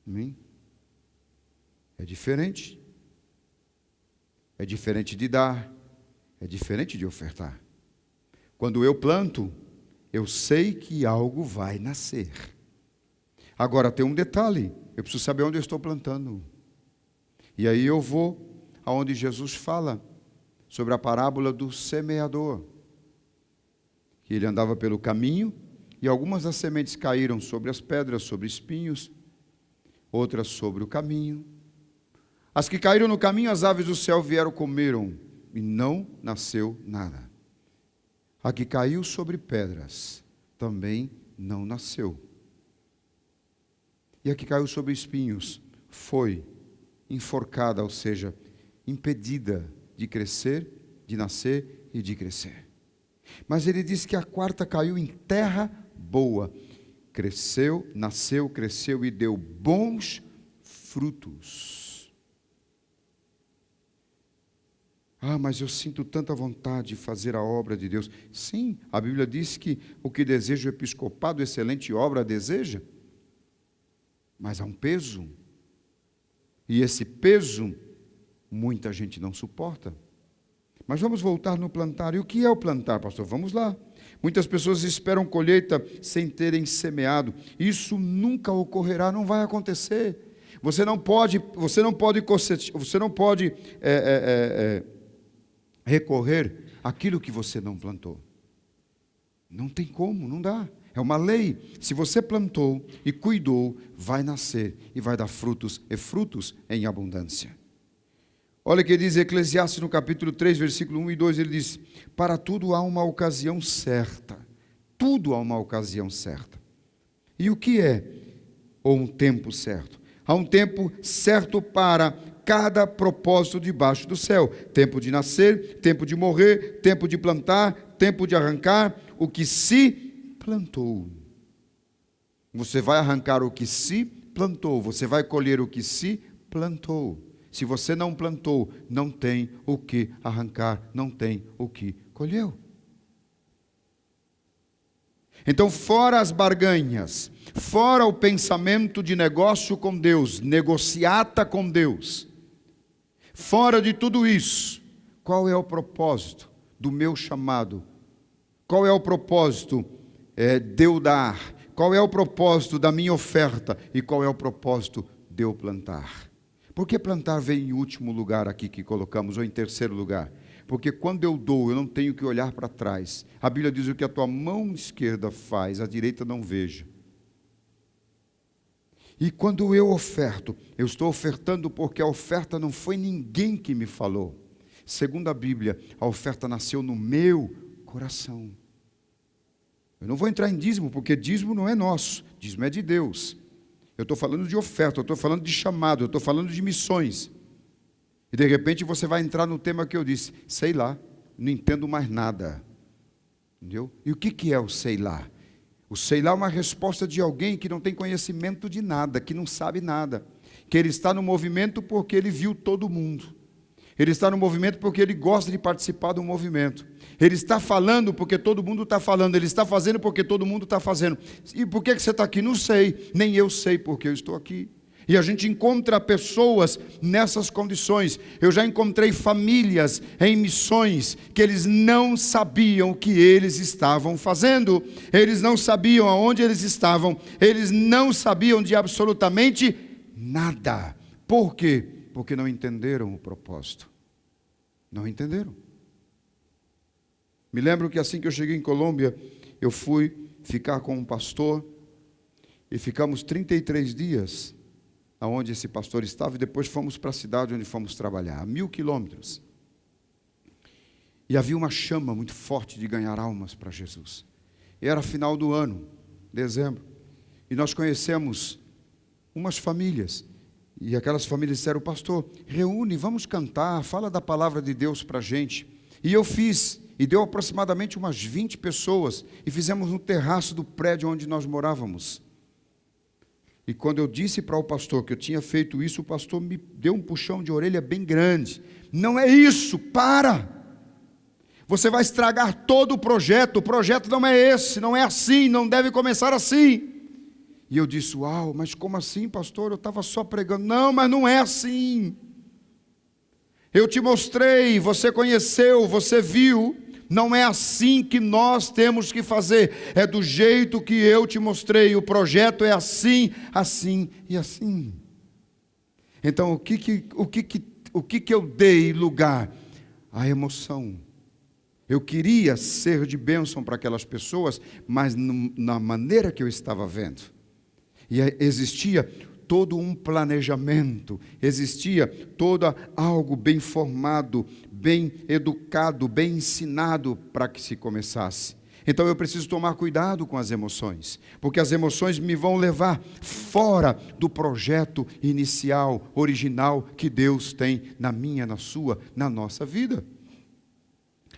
Amém? É diferente. É diferente de dar, é diferente de ofertar. Quando eu planto, eu sei que algo vai nascer. Agora tem um detalhe, eu preciso saber onde eu estou plantando. E aí eu vou aonde Jesus fala sobre a parábola do semeador. Que ele andava pelo caminho e algumas das sementes caíram sobre as pedras, sobre espinhos, outras sobre o caminho. As que caíram no caminho, as aves do céu vieram, comeram, e não nasceu nada. A que caiu sobre pedras, também não nasceu. E a que caiu sobre espinhos, foi enforcada, ou seja, impedida de crescer, de nascer e de crescer. Mas ele diz que a quarta caiu em terra boa. Cresceu, nasceu, cresceu e deu bons frutos. Ah, mas eu sinto tanta vontade de fazer a obra de Deus. Sim, a Bíblia diz que o que deseja o episcopado, excelente obra deseja. Mas há um peso. E esse peso, muita gente não suporta. Mas vamos voltar no plantar. E o que é o plantar, pastor? Vamos lá. Muitas pessoas esperam colheita sem terem semeado. Isso nunca ocorrerá, não vai acontecer. Você não pode recorrer àquilo que você não plantou. Não tem como, não dá. É uma lei. Se você plantou e cuidou, vai nascer e vai dar frutos, e frutos em abundância. Olha o que diz Eclesiastes no capítulo 3, versículo 1 e 2, ele diz: para tudo há uma ocasião certa. Tudo há uma ocasião certa. E o que é? Ou um tempo certo? Há um tempo certo para cada propósito debaixo do céu. Tempo de nascer, tempo de morrer, tempo de plantar, tempo de arrancar o que se plantou. Você vai arrancar o que se plantou, você vai colher o que se plantou. Se você não plantou, não tem o que arrancar, não tem o que colheu. Então, fora as barganhas, fora o pensamento de negócio com Deus, negociata com Deus, fora de tudo isso, qual é o propósito do meu chamado? Qual é o propósito de eu dar? Qual é o propósito da minha oferta? E qual é o propósito de eu plantar? Por que plantar vem em último lugar aqui que colocamos, ou em terceiro lugar? Porque quando eu dou, eu não tenho que olhar para trás. A Bíblia diz: o que a tua mão esquerda faz, a direita não veja. E quando eu oferto, eu estou ofertando porque a oferta não foi ninguém que me falou. Segundo a Bíblia, a oferta nasceu no meu coração. Eu não vou entrar em dízimo, porque dízimo não é nosso, dízimo é de Deus. Eu estou falando de oferta, eu estou falando de chamado, eu estou falando de missões. E de repente você vai entrar no tema que eu disse: sei lá, não entendo mais nada. Entendeu? E o que é o sei lá? O sei lá é uma resposta de alguém que não tem conhecimento de nada, que não sabe nada. Que ele está no movimento porque ele viu todo mundo. Ele está no movimento porque ele gosta de participar do movimento. Ele está falando porque todo mundo está falando. Ele está fazendo porque todo mundo está fazendo. E por que você está aqui? Não sei. Nem eu sei porque eu estou aqui. E a gente encontra pessoas nessas condições. Eu já encontrei famílias em missões que eles não sabiam o que eles estavam fazendo. Eles não sabiam aonde eles estavam. Eles não sabiam de absolutamente nada. Por quê? Porque não entenderam o propósito. Não entenderam. Me lembro que assim que eu cheguei em Colômbia, eu fui ficar com um pastor e ficamos 33 dias aonde esse pastor estava, e depois fomos para a cidade onde fomos trabalhar, a 1000 quilômetros. E havia uma chama muito forte de ganhar almas para Jesus. E era final do ano, dezembro, e nós conhecemos umas famílias, e aquelas famílias disseram: pastor, reúne, vamos cantar, fala da palavra de Deus para a gente. E eu fiz, e deu aproximadamente umas 20 pessoas, e fizemos no terraço do prédio onde nós morávamos. E quando eu disse para o pastor que eu tinha feito isso, o pastor me deu um puxão de orelha bem grande. Não é isso, para! Você vai estragar todo o projeto não é esse, não é assim, não deve começar assim. E eu disse: uau, mas como assim, pastor? Eu estava só pregando. Não, mas não é assim. Eu te mostrei, você conheceu, você viu, Não é assim que nós temos que fazer. É do jeito que eu te mostrei. O projeto é assim, assim e assim. Então, o que eu dei lugar? A emoção. Eu queria ser de bênção para aquelas pessoas, mas na maneira que eu estava vendo. E existia todo um planejamento, existia todo algo bem formado, bem educado, bem ensinado para que se começasse. Então eu preciso tomar cuidado com as emoções, porque as emoções me vão levar fora do projeto inicial, original, que Deus tem na minha, na sua, na nossa vida.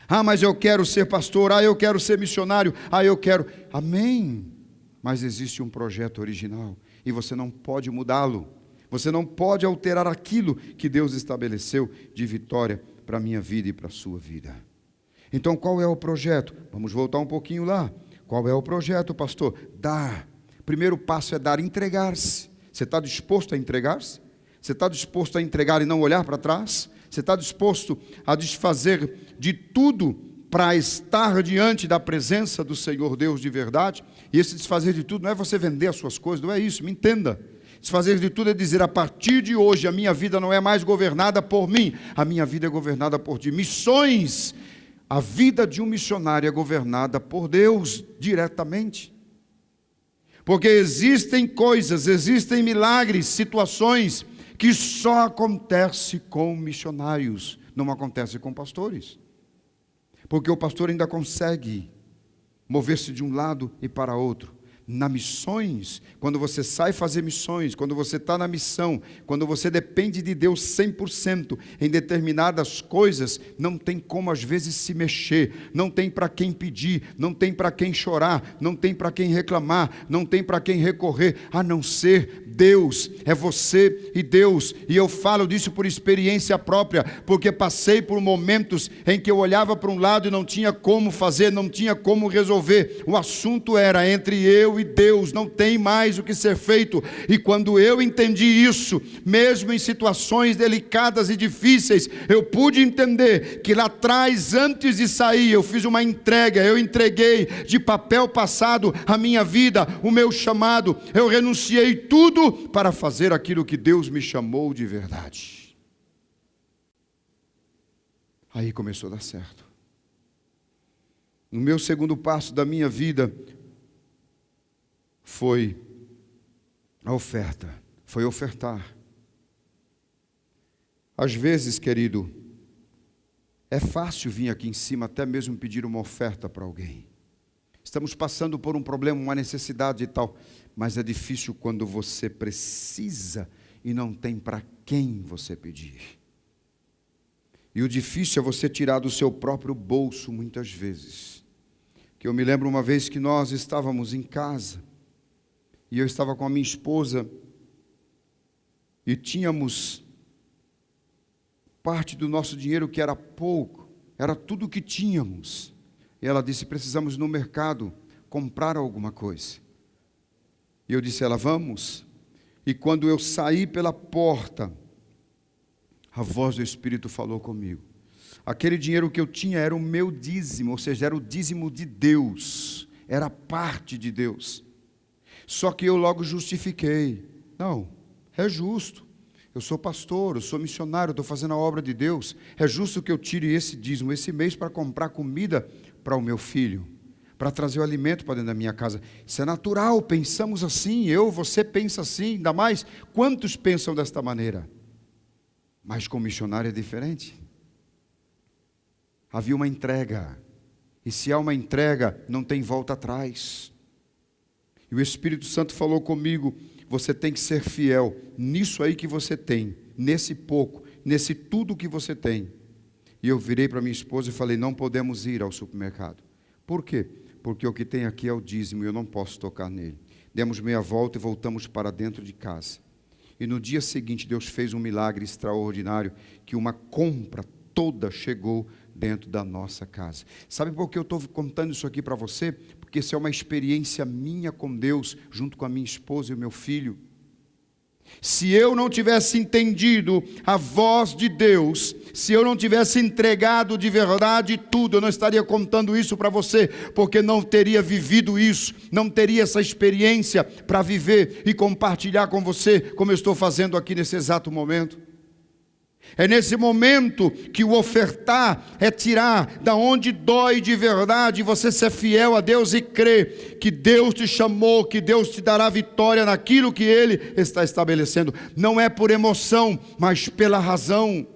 Ah, mas eu quero ser pastor, eu quero ser missionário, eu quero... Amém. Mas existe um projeto original e você não pode mudá-lo. Você não pode alterar aquilo que Deus estabeleceu de vitória para a minha vida e para a sua vida. Então qual é o projeto? Vamos voltar um pouquinho lá. Qual é o projeto, pastor? Dar. Primeiro passo é dar, entregar-se. Você está disposto a entregar-se? Você está disposto a entregar e não olhar para trás? Você está disposto a desfazer de tudo para estar diante da presença do Senhor Deus de verdade? E esse desfazer de tudo não é você vender as suas coisas, não é isso, me entenda. Desfazer de tudo é dizer, a partir de hoje a minha vida não é mais governada por mim, a minha vida é governada por ti. Missões, a vida de um missionário é governada por Deus diretamente. Porque existem coisas, existem milagres, situações que só acontece com missionários, não acontece com pastores. Porque o pastor ainda consegue mover-se de um lado e para outro. Na missões, quando você sai fazer missões, quando você está na missão, quando você depende de Deus 100% em determinadas coisas, não tem como às vezes se mexer, não tem para quem pedir, não tem para quem chorar, não tem para quem reclamar, não tem para quem recorrer, a não ser Deus. É você e Deus, e eu falo disso por experiência própria, porque passei por momentos em que eu olhava para um lado e não tinha como fazer, não tinha como resolver, o assunto era entre eu e Deus, não tem mais o que ser feito. E quando eu entendi isso, mesmo em situações delicadas e difíceis, eu pude entender que lá atrás, antes de sair, eu fiz uma entrega, eu entreguei de papel passado a minha vida, o meu chamado, eu renunciei tudo para fazer aquilo que Deus me chamou de verdade. Aí começou a dar certo. No meu segundo passo da minha vida, foi a oferta, foi ofertar. Às vezes, querido, é fácil vir aqui em cima até mesmo pedir uma oferta para alguém. Estamos passando por um problema, uma necessidade e tal, mas é difícil quando você precisa e não tem para quem você pedir. E o difícil é você tirar do seu próprio bolso muitas vezes. Que eu me lembro uma vez que nós estávamos em casa, e eu estava com a minha esposa, e tínhamos parte do nosso dinheiro que era pouco, era tudo o que tínhamos. E ela disse, precisamos ir no mercado comprar alguma coisa. E eu disse a ela, vamos. E quando eu saí pela porta, a voz do Espírito falou comigo. Aquele dinheiro que eu tinha era o meu dízimo, ou seja, era o dízimo de Deus, era parte de Deus. Só que eu logo justifiquei. Não, é justo. Eu sou pastor, eu sou missionário, eu estou fazendo a obra de Deus. É justo que eu tire esse dízimo, esse mês, para comprar comida para o meu filho, para trazer o alimento para dentro da minha casa. Isso é natural, pensamos assim, você pensa assim, ainda mais, quantos pensam desta maneira? Mas com missionário é diferente. Havia uma entrega, e se há uma entrega, não tem volta atrás. E o Espírito Santo falou comigo, você tem que ser fiel nisso aí que você tem, nesse pouco, nesse tudo que você tem. E eu virei para minha esposa e falei, não podemos ir ao supermercado. Por quê? Porque o que tem aqui é o dízimo e eu não posso tocar nele. Demos meia volta e voltamos para dentro de casa. E no dia seguinte Deus fez um milagre extraordinário, que uma compra toda chegou dentro da nossa casa. Sabe por que eu estou contando isso aqui para você? Porque isso é uma experiência minha com Deus, junto com a minha esposa e o meu filho. Se eu não tivesse entendido a voz de Deus, se eu não tivesse entregado de verdade tudo, eu não estaria contando isso para você, porque não teria vivido isso, não teria essa experiência para viver e compartilhar com você, como eu estou fazendo aqui nesse exato momento. É nesse momento que o ofertar é tirar da onde dói de verdade, você ser fiel a Deus e crer que Deus te chamou, que Deus te dará vitória naquilo que Ele está estabelecendo. Não é por emoção, mas pela razão.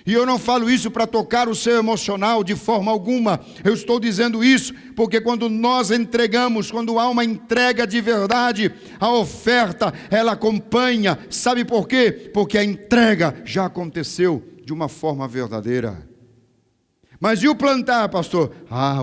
E eu não falo isso para tocar o seu emocional de forma alguma. Eu estou dizendo isso porque quando nós entregamos, quando há uma entrega de verdade, a oferta, ela acompanha. Sabe por quê? Porque a entrega já aconteceu de uma forma verdadeira. Mas e o plantar, pastor?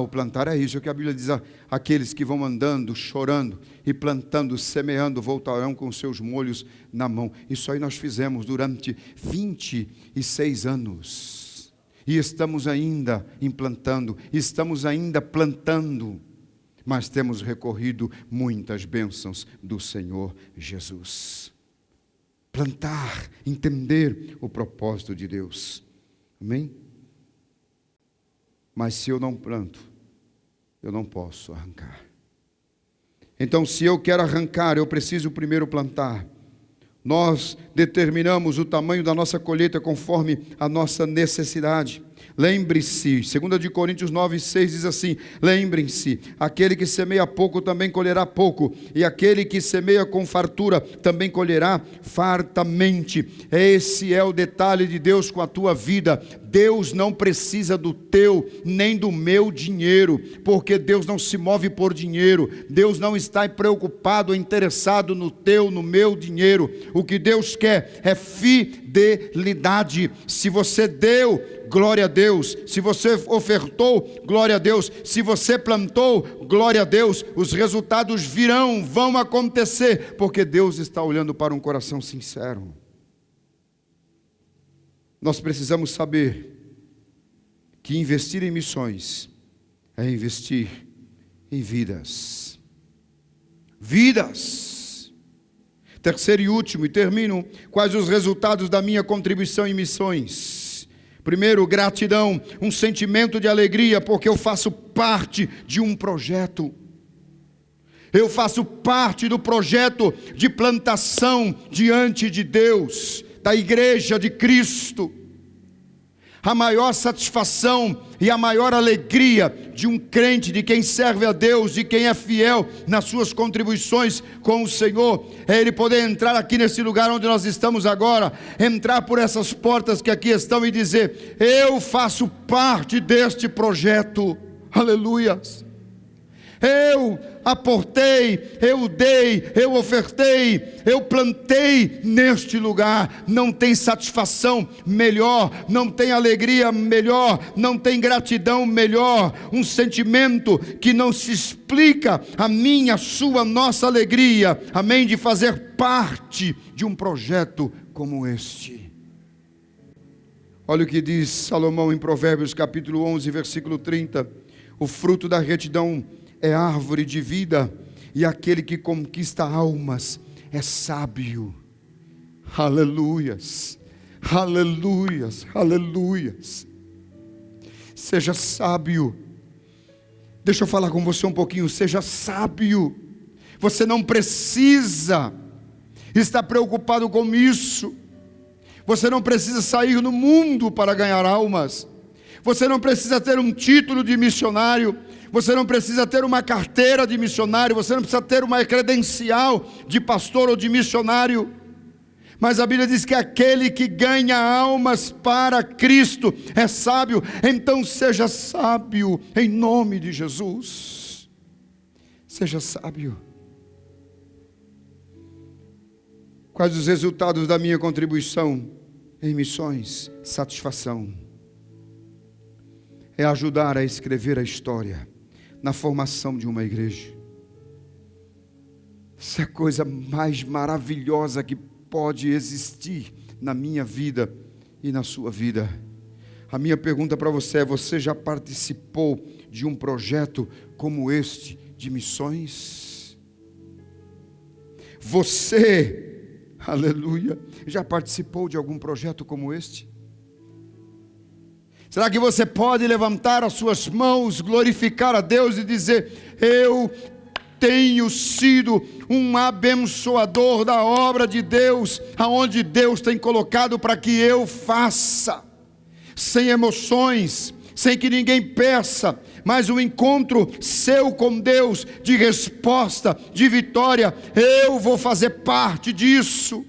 O plantar é isso que a Bíblia diz. Aqueles que vão andando, chorando e plantando, semeando, voltarão com seus molhos na mão. Isso aí nós fizemos durante 26 anos. E estamos ainda implantando, estamos ainda plantando. Mas temos recorrido muitas bênçãos do Senhor Jesus. Plantar, entender o propósito de Deus. Amém? Mas se eu não planto, eu não posso arrancar. Então, se eu quero arrancar, eu preciso primeiro plantar. Nós determinamos o tamanho da nossa colheita conforme a nossa necessidade. Lembre-se, 2 Coríntios 9:6 diz assim: lembrem-se, aquele que semeia pouco também colherá pouco, e aquele que semeia com fartura também colherá fartamente. Esse é o detalhe de Deus com a tua vida. Deus não precisa do teu nem do meu dinheiro, porque Deus não se move por dinheiro. Deus não está preocupado, interessado no teu, no meu dinheiro. O que Deus quer é fidelidade. Se você deu, glória a Deus. Se você ofertou, glória a Deus. Se você plantou, glória a Deus. Os resultados virão, vão acontecer, porque Deus está olhando para um coração sincero. Nós precisamos saber que investir em missões é investir em vidas. Vidas. Terceiro e último, e termino. Quais os resultados da minha contribuição em missões? Primeiro, gratidão, um sentimento de alegria, porque eu faço parte de um projeto. Eu faço parte do projeto de plantação diante de Deus, da igreja de Cristo. A maior satisfação e a maior alegria de um crente, de quem serve a Deus, de quem é fiel nas suas contribuições com o Senhor, é ele poder entrar aqui nesse lugar onde nós estamos agora, entrar por essas portas que aqui estão e dizer: eu faço parte deste projeto. Aleluia. Eu aportei, eu dei, eu ofertei, eu plantei neste lugar. Não tem satisfação melhor, não tem alegria melhor, não tem gratidão melhor, um sentimento que não se explica a minha, a sua, a nossa alegria, amém, de fazer parte de um projeto como este. Olha o que diz Salomão em Provérbios capítulo 11, versículo 30, o fruto da retidão é árvore de vida, e aquele que conquista almas é sábio. Aleluias, aleluias, aleluias. Seja sábio. Deixa eu falar com você um pouquinho. Seja sábio. Você não precisa estar preocupado com isso. Você não precisa sair no mundo para ganhar almas. Você não precisa ter um título de missionário. Você não precisa ter uma carteira de missionário. Você não precisa ter uma credencial de pastor ou de missionário. Mas a Bíblia diz que aquele que ganha almas para Cristo é sábio. Então seja sábio em nome de Jesus. Seja sábio. Quais os resultados da minha contribuição em missões? Satisfação. É ajudar a escrever a história na formação de uma igreja. Isso é a coisa mais maravilhosa que pode existir na minha vida e na sua vida. A minha pergunta para você é: você já participou de um projeto como este de missões? Você Aleluia. Já participou de algum projeto como este? Será que você pode levantar as suas mãos, glorificar a Deus e dizer: eu tenho sido um abençoador da obra de Deus, aonde Deus tem colocado para que eu faça, sem emoções, sem que ninguém peça, mas um encontro seu com Deus, de resposta, de vitória. Eu vou fazer parte disso.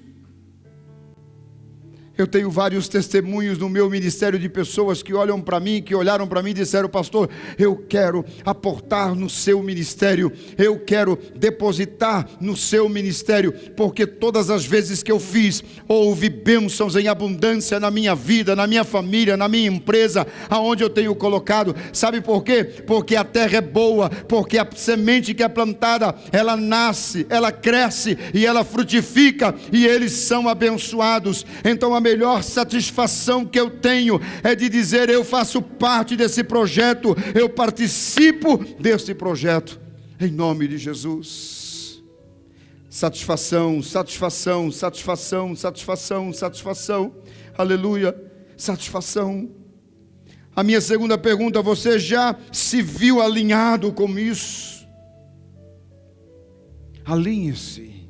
Eu tenho vários testemunhos no meu ministério de pessoas que olham para mim, que olharam para mim e disseram: pastor, eu quero aportar no seu ministério, eu quero depositar no seu ministério, porque todas as vezes que eu fiz, houve bênçãos em abundância na minha vida, na minha família, na minha empresa, aonde eu tenho colocado. Sabe por quê? Porque a terra é boa, porque a semente que é plantada, ela nasce, ela cresce e ela frutifica, e eles são abençoados. Então a melhor satisfação que eu tenho é de dizer: eu faço parte desse projeto, eu participo desse projeto, em nome de Jesus. Satisfação, satisfação, satisfação, satisfação, satisfação, aleluia, satisfação. A minha segunda pergunta: você já se viu alinhado com isso? Alinhe-se.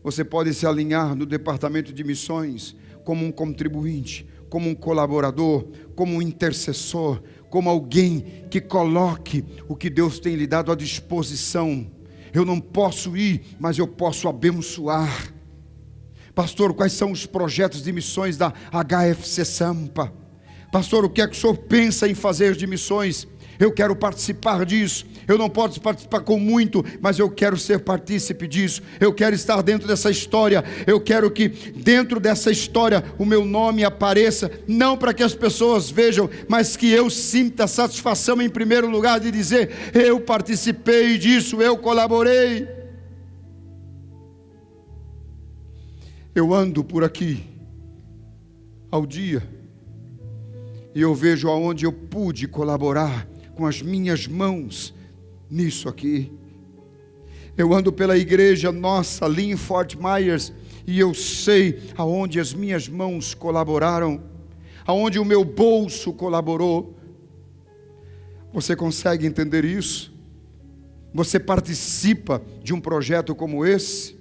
Você pode se alinhar no departamento de missões como um contribuinte, como um colaborador, como um intercessor, como alguém que coloque o que Deus tem lhe dado à disposição. Eu não posso ir, mas eu posso abençoar. Pastor, quais são os projetos de missões da HFC Sampa? Pastor, o que é que o senhor pensa em fazer de missões? Eu quero participar disso. Eu não posso participar com muito, mas eu quero ser partícipe disso. Eu quero estar dentro dessa história. Eu quero que dentro dessa história o meu nome apareça, não para que as pessoas vejam, mas que eu sinta satisfação em primeiro lugar de dizer: eu participei disso, eu colaborei. Eu ando por aqui ao dia e eu vejo aonde eu pude colaborar com as minhas mãos nisso aqui. Eu ando pela igreja nossa ali em Fort Myers e eu sei aonde as minhas mãos colaboraram, aonde o meu bolso colaborou. Você consegue entender isso? Você participa de um projeto como esse?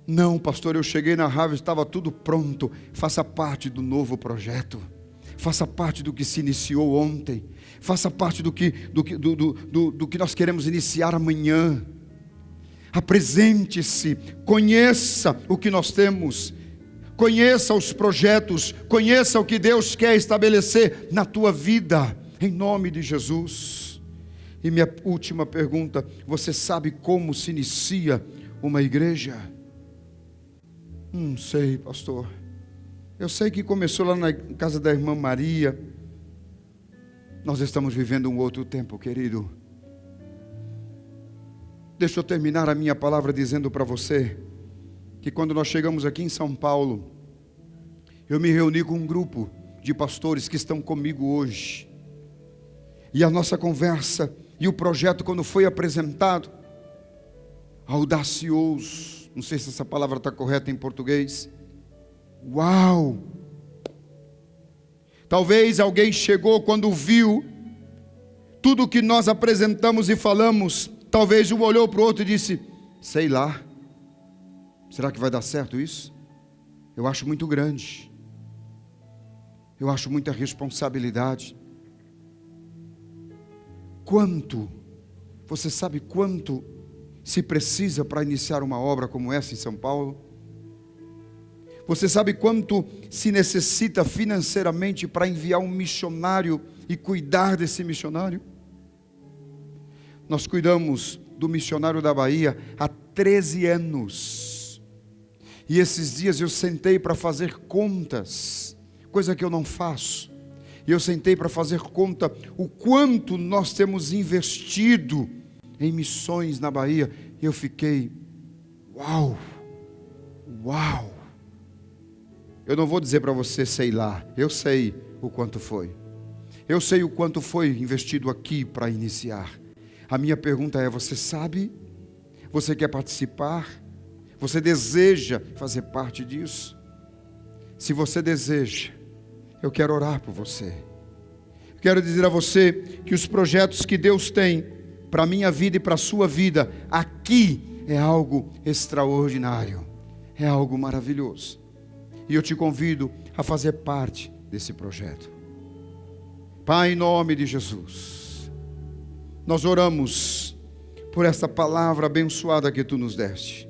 Não, pastor, eu cheguei na Harvest, estava tudo pronto. Faça parte do novo projeto. Faça parte do que se iniciou ontem. Faça parte do que nós queremos iniciar amanhã. Apresente-se, conheça o que nós temos, conheça os projetos, conheça o que Deus quer estabelecer na tua vida, em nome de Jesus. E minha última pergunta: você sabe como se inicia uma igreja? Não sei, pastor. Eu sei que começou lá na casa da irmã Maria. Nós estamos vivendo um outro tempo, querido. Deixa eu terminar a minha palavra dizendo para você que quando nós chegamos aqui em São Paulo, eu me reuni com um grupo de pastores que estão comigo hoje. E a nossa conversa e o projeto, quando foi apresentado, audacioso, não sei se essa palavra está correta em português. Uau! Talvez alguém chegou quando viu tudo que nós apresentamos e falamos. Talvez um olhou para o outro e disse: sei lá, será que vai dar certo isso? Eu acho muito grande. Eu acho muita responsabilidade. Quanto? Você sabe quanto se precisa para iniciar uma obra como essa em São Paulo? Você sabe quanto se necessita financeiramente para enviar um missionário e cuidar desse missionário? Nós cuidamos do missionário da Bahia há 13 anos. E esses dias eu sentei para fazer contas, coisa que eu não faço. E eu sentei para fazer conta o quanto nós temos investido em missões na Bahia. E eu fiquei, uau, uau. Eu não vou dizer para você, sei lá, eu sei o quanto foi. Eu sei o quanto foi investido aqui para iniciar. A minha pergunta é: você sabe? Você quer participar? Você deseja fazer parte disso? Se você deseja, eu quero orar por você. Quero dizer a você que os projetos que Deus tem para a minha vida e para a sua vida aqui é algo extraordinário, é algo maravilhoso. E eu te convido a fazer parte desse projeto. Pai, em nome de Jesus, nós oramos por esta palavra abençoada que Tu nos deste.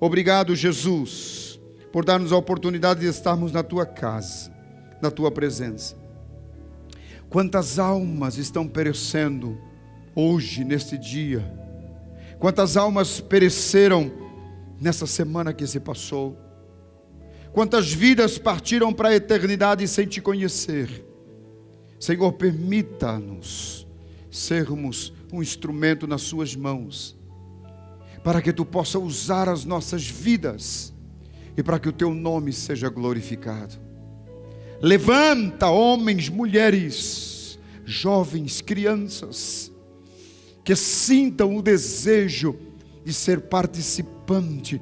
Obrigado, Jesus, por dar-nos a oportunidade de estarmos na Tua casa, na Tua presença. Quantas almas estão perecendo hoje, neste dia? Quantas almas pereceram nessa semana que se passou? Quantas vidas partiram para a eternidade sem Te conhecer? Senhor, permita-nos sermos um instrumento nas Suas mãos, para que Tu possa usar as nossas vidas e para que o Teu nome seja glorificado. Levanta homens, mulheres, jovens, crianças, que sintam o desejo de ser participante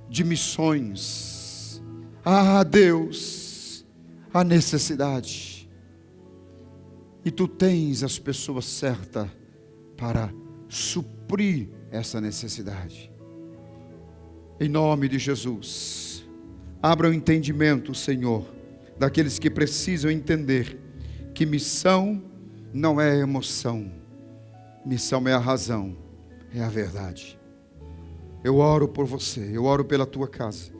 de missões. Ah, Deus, a necessidade. E Tu tens as pessoas certas para suprir essa necessidade. Em nome de Jesus, abra o entendimento, Senhor, daqueles que precisam entender que missão não é emoção, missão é a razão, é a verdade. Eu oro por você, eu oro pela tua casa,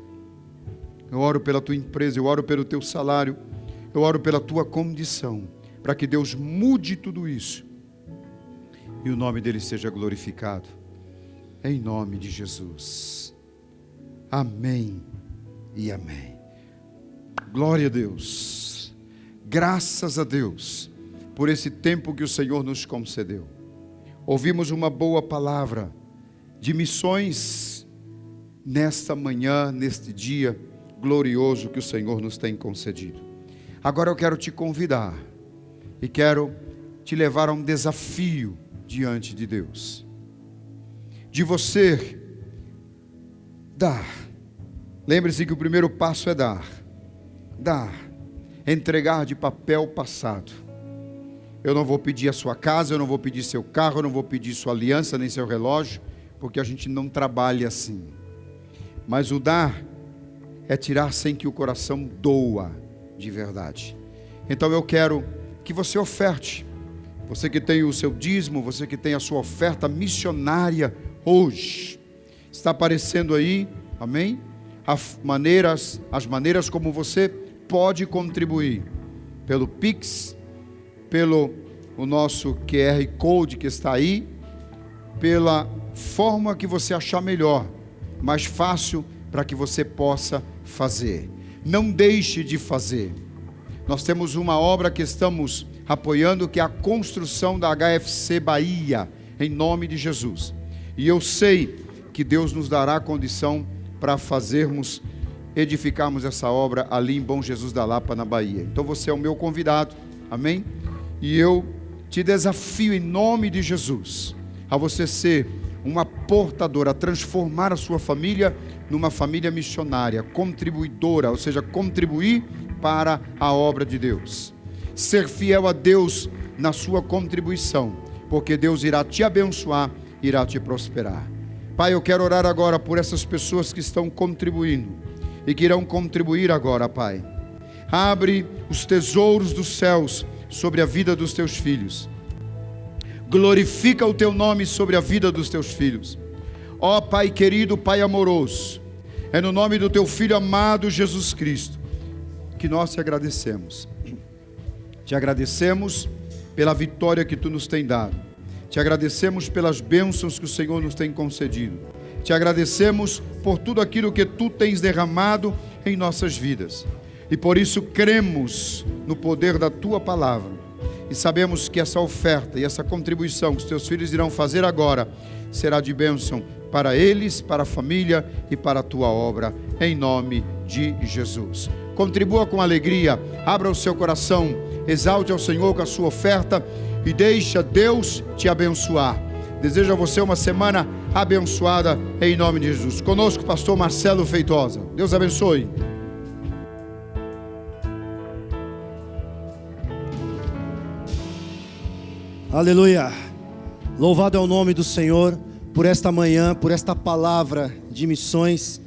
eu oro pela tua empresa, eu oro pelo teu salário, eu oro pela tua condição, para que Deus mude tudo isso e o nome dele seja glorificado, em nome de Jesus. Amém e amém. Glória a Deus. Graças a Deus por esse tempo que o Senhor nos concedeu. Ouvimos uma boa palavra de missões nesta manhã, neste dia glorioso que o Senhor nos tem concedido. Agora eu quero te convidar e quero te levar a um desafio diante de Deus, de você dar. Lembre-se que o primeiro passo é dar, entregar de papel passado. Eu não vou pedir a sua casa, eu não vou pedir seu carro, eu não vou pedir sua aliança, nem seu relógio, porque a gente não trabalha assim. Mas o dar é tirar sem que o coração doa de verdade. Então eu quero que você oferte, você que tem o seu dízimo, você que tem a sua oferta missionária hoje, está aparecendo aí, amém? As maneiras como você pode contribuir, pelo Pix, pelo o nosso QR Code que está aí, pela forma que você achar melhor, mais fácil para que você possa fazer. Não deixe de fazer. Nós temos uma obra que estamos apoiando, que é a construção da HFC Bahia, em nome de Jesus. E eu sei que Deus nos dará condição para edificarmos essa obra ali em Bom Jesus da Lapa, na Bahia. Então você é o meu convidado, amém? E eu te desafio em nome de Jesus, a você ser uma portadora, a transformar a sua família numa família missionária, contribuidora, ou seja, contribuir para a obra de Deus. Ser fiel a Deus na sua contribuição, porque Deus irá te abençoar, irá te prosperar. Pai, eu quero orar agora por essas pessoas que estão contribuindo e que irão contribuir agora, Pai. Abre os tesouros dos céus sobre a vida dos teus filhos. Glorifica o teu nome sobre a vida dos teus filhos. Ó Pai querido, Pai amoroso, é no nome do teu Filho amado Jesus Cristo que nós te agradecemos. Te agradecemos pela vitória que tu nos tem dado. Te agradecemos pelas bênçãos que o Senhor nos tem concedido. Te agradecemos por tudo aquilo que tu tens derramado em nossas vidas. E por isso cremos no poder da tua palavra. E sabemos que essa oferta e essa contribuição que os teus filhos irão fazer agora será de bênção para eles, para a família e para a tua obra, em nome de Jesus. Contribua com alegria, abra o seu coração, exalte ao Senhor com a sua oferta e deixa Deus te abençoar. Desejo a você uma semana abençoada em nome de Jesus. Conosco, pastor Marcelo Feitosa. Deus abençoe. Aleluia, louvado é o nome do Senhor por esta manhã, por esta palavra de missões.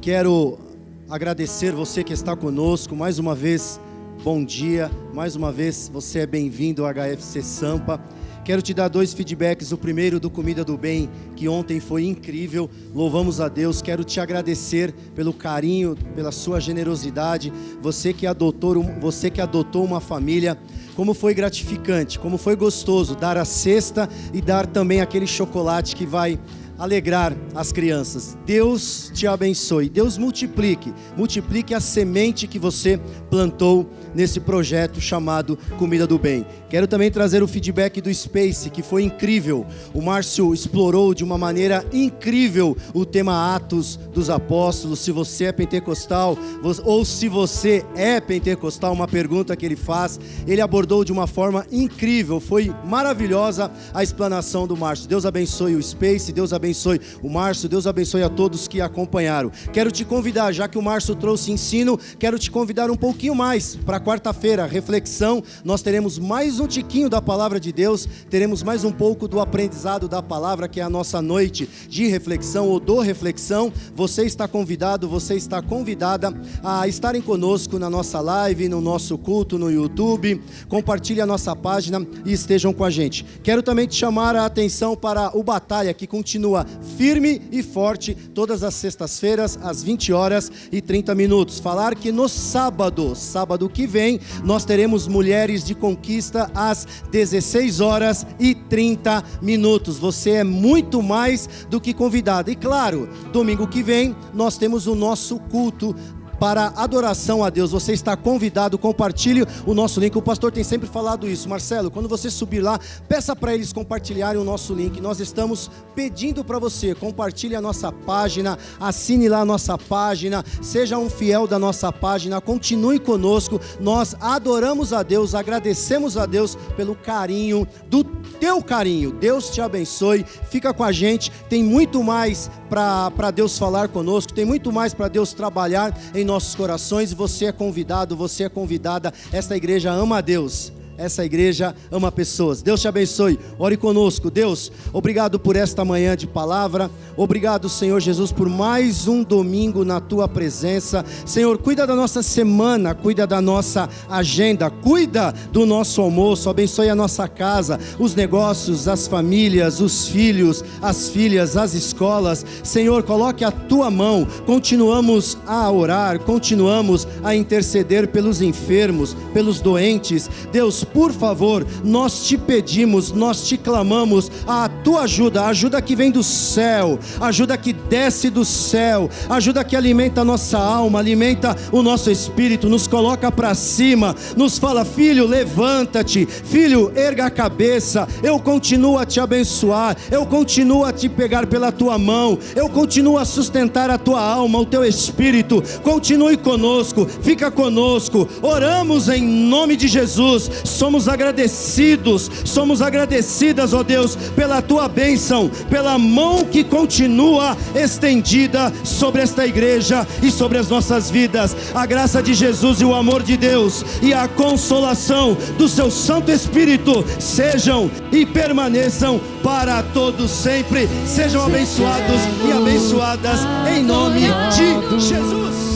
Quero agradecer você que está conosco, mais uma vez, bom dia, mais uma vez você é bem-vindo ao HFC Sampa. Quero te dar 2 feedbacks, o primeiro do Comida do Bem, que ontem foi incrível, louvamos a Deus. Quero te agradecer pelo carinho, pela sua generosidade, você que adotou uma família. Como foi gratificante, como foi gostoso dar a cesta e dar também aquele chocolate que vai alegrar as crianças. Deus te abençoe, Deus multiplique a semente que você plantou nesse projeto chamado Comida do Bem. Quero também trazer o feedback do Space, que foi incrível. O Márcio explorou de uma maneira incrível o tema Atos dos Apóstolos. Se você é pentecostal, ou se você é pentecostal, uma pergunta que ele faz, ele abordou de uma forma incrível, foi maravilhosa a explanação do Márcio. Deus abençoe o Space, Deus abençoe o Márcio, Deus abençoe a todos que acompanharam. Quero te convidar, já que o Márcio trouxe ensino, quero te convidar um pouquinho mais para quarta-feira, reflexão. Nós teremos mais um tiquinho da palavra de Deus, teremos mais um pouco do aprendizado da palavra, que é a nossa noite de reflexão ou do reflexão. Você está convidado, você está convidada a estarem conosco na nossa live, no nosso culto no YouTube. Compartilhe a nossa página e estejam com a gente. Quero também te chamar a atenção para o Batalha, que continua firme e forte todas as sextas-feiras às 20h30. Falar que no sábado que vem, nós teremos Mulheres de Conquista às 16h30. Você é muito mais do que convidado. E claro, domingo que vem nós temos o nosso culto para adoração a Deus. Você está convidado, compartilhe o nosso link. O pastor tem sempre falado isso. Marcelo, quando você subir lá, peça para eles compartilharem o nosso link. Nós estamos pedindo para você, compartilhe a nossa página, assine lá a nossa página, seja um fiel da nossa página, continue conosco. Nós adoramos a Deus, agradecemos a Deus pelo carinho, do teu carinho. Deus te abençoe, fica com a gente, tem muito mais para Deus falar conosco, tem muito mais para Deus trabalhar em nossos corações. Você é convidado, você é convidada. Esta igreja ama a Deus, essa igreja ama pessoas. Deus te abençoe, ore conosco. Deus, obrigado por esta manhã de palavra, obrigado, Senhor Jesus, por mais um domingo na tua presença. Senhor, cuida da nossa semana, cuida da nossa agenda, cuida do nosso almoço, abençoe a nossa casa, os negócios, as famílias, os filhos, as filhas, as escolas. Senhor, coloque a tua mão. Continuamos a orar, continuamos a interceder pelos enfermos, pelos doentes. Deus, por favor, nós te pedimos, nós te clamamos a tua ajuda, a ajuda que vem do céu, a ajuda que desce do céu, a ajuda que alimenta a nossa alma, alimenta o nosso espírito, nos coloca para cima, nos fala: filho, levanta-te, filho, erga a cabeça, eu continuo a te abençoar, eu continuo a te pegar pela tua mão, eu continuo a sustentar a tua alma, o teu espírito. Continue conosco, fica conosco, oramos em nome de Jesus. Somos agradecidas, ó Deus, pela tua bênção, pela mão que continua estendida sobre esta igreja e sobre as nossas vidas. A graça de Jesus e o amor de Deus e a consolação do seu Santo Espírito sejam e permaneçam para todos sempre. Sejam abençoados e abençoadas em nome de Jesus.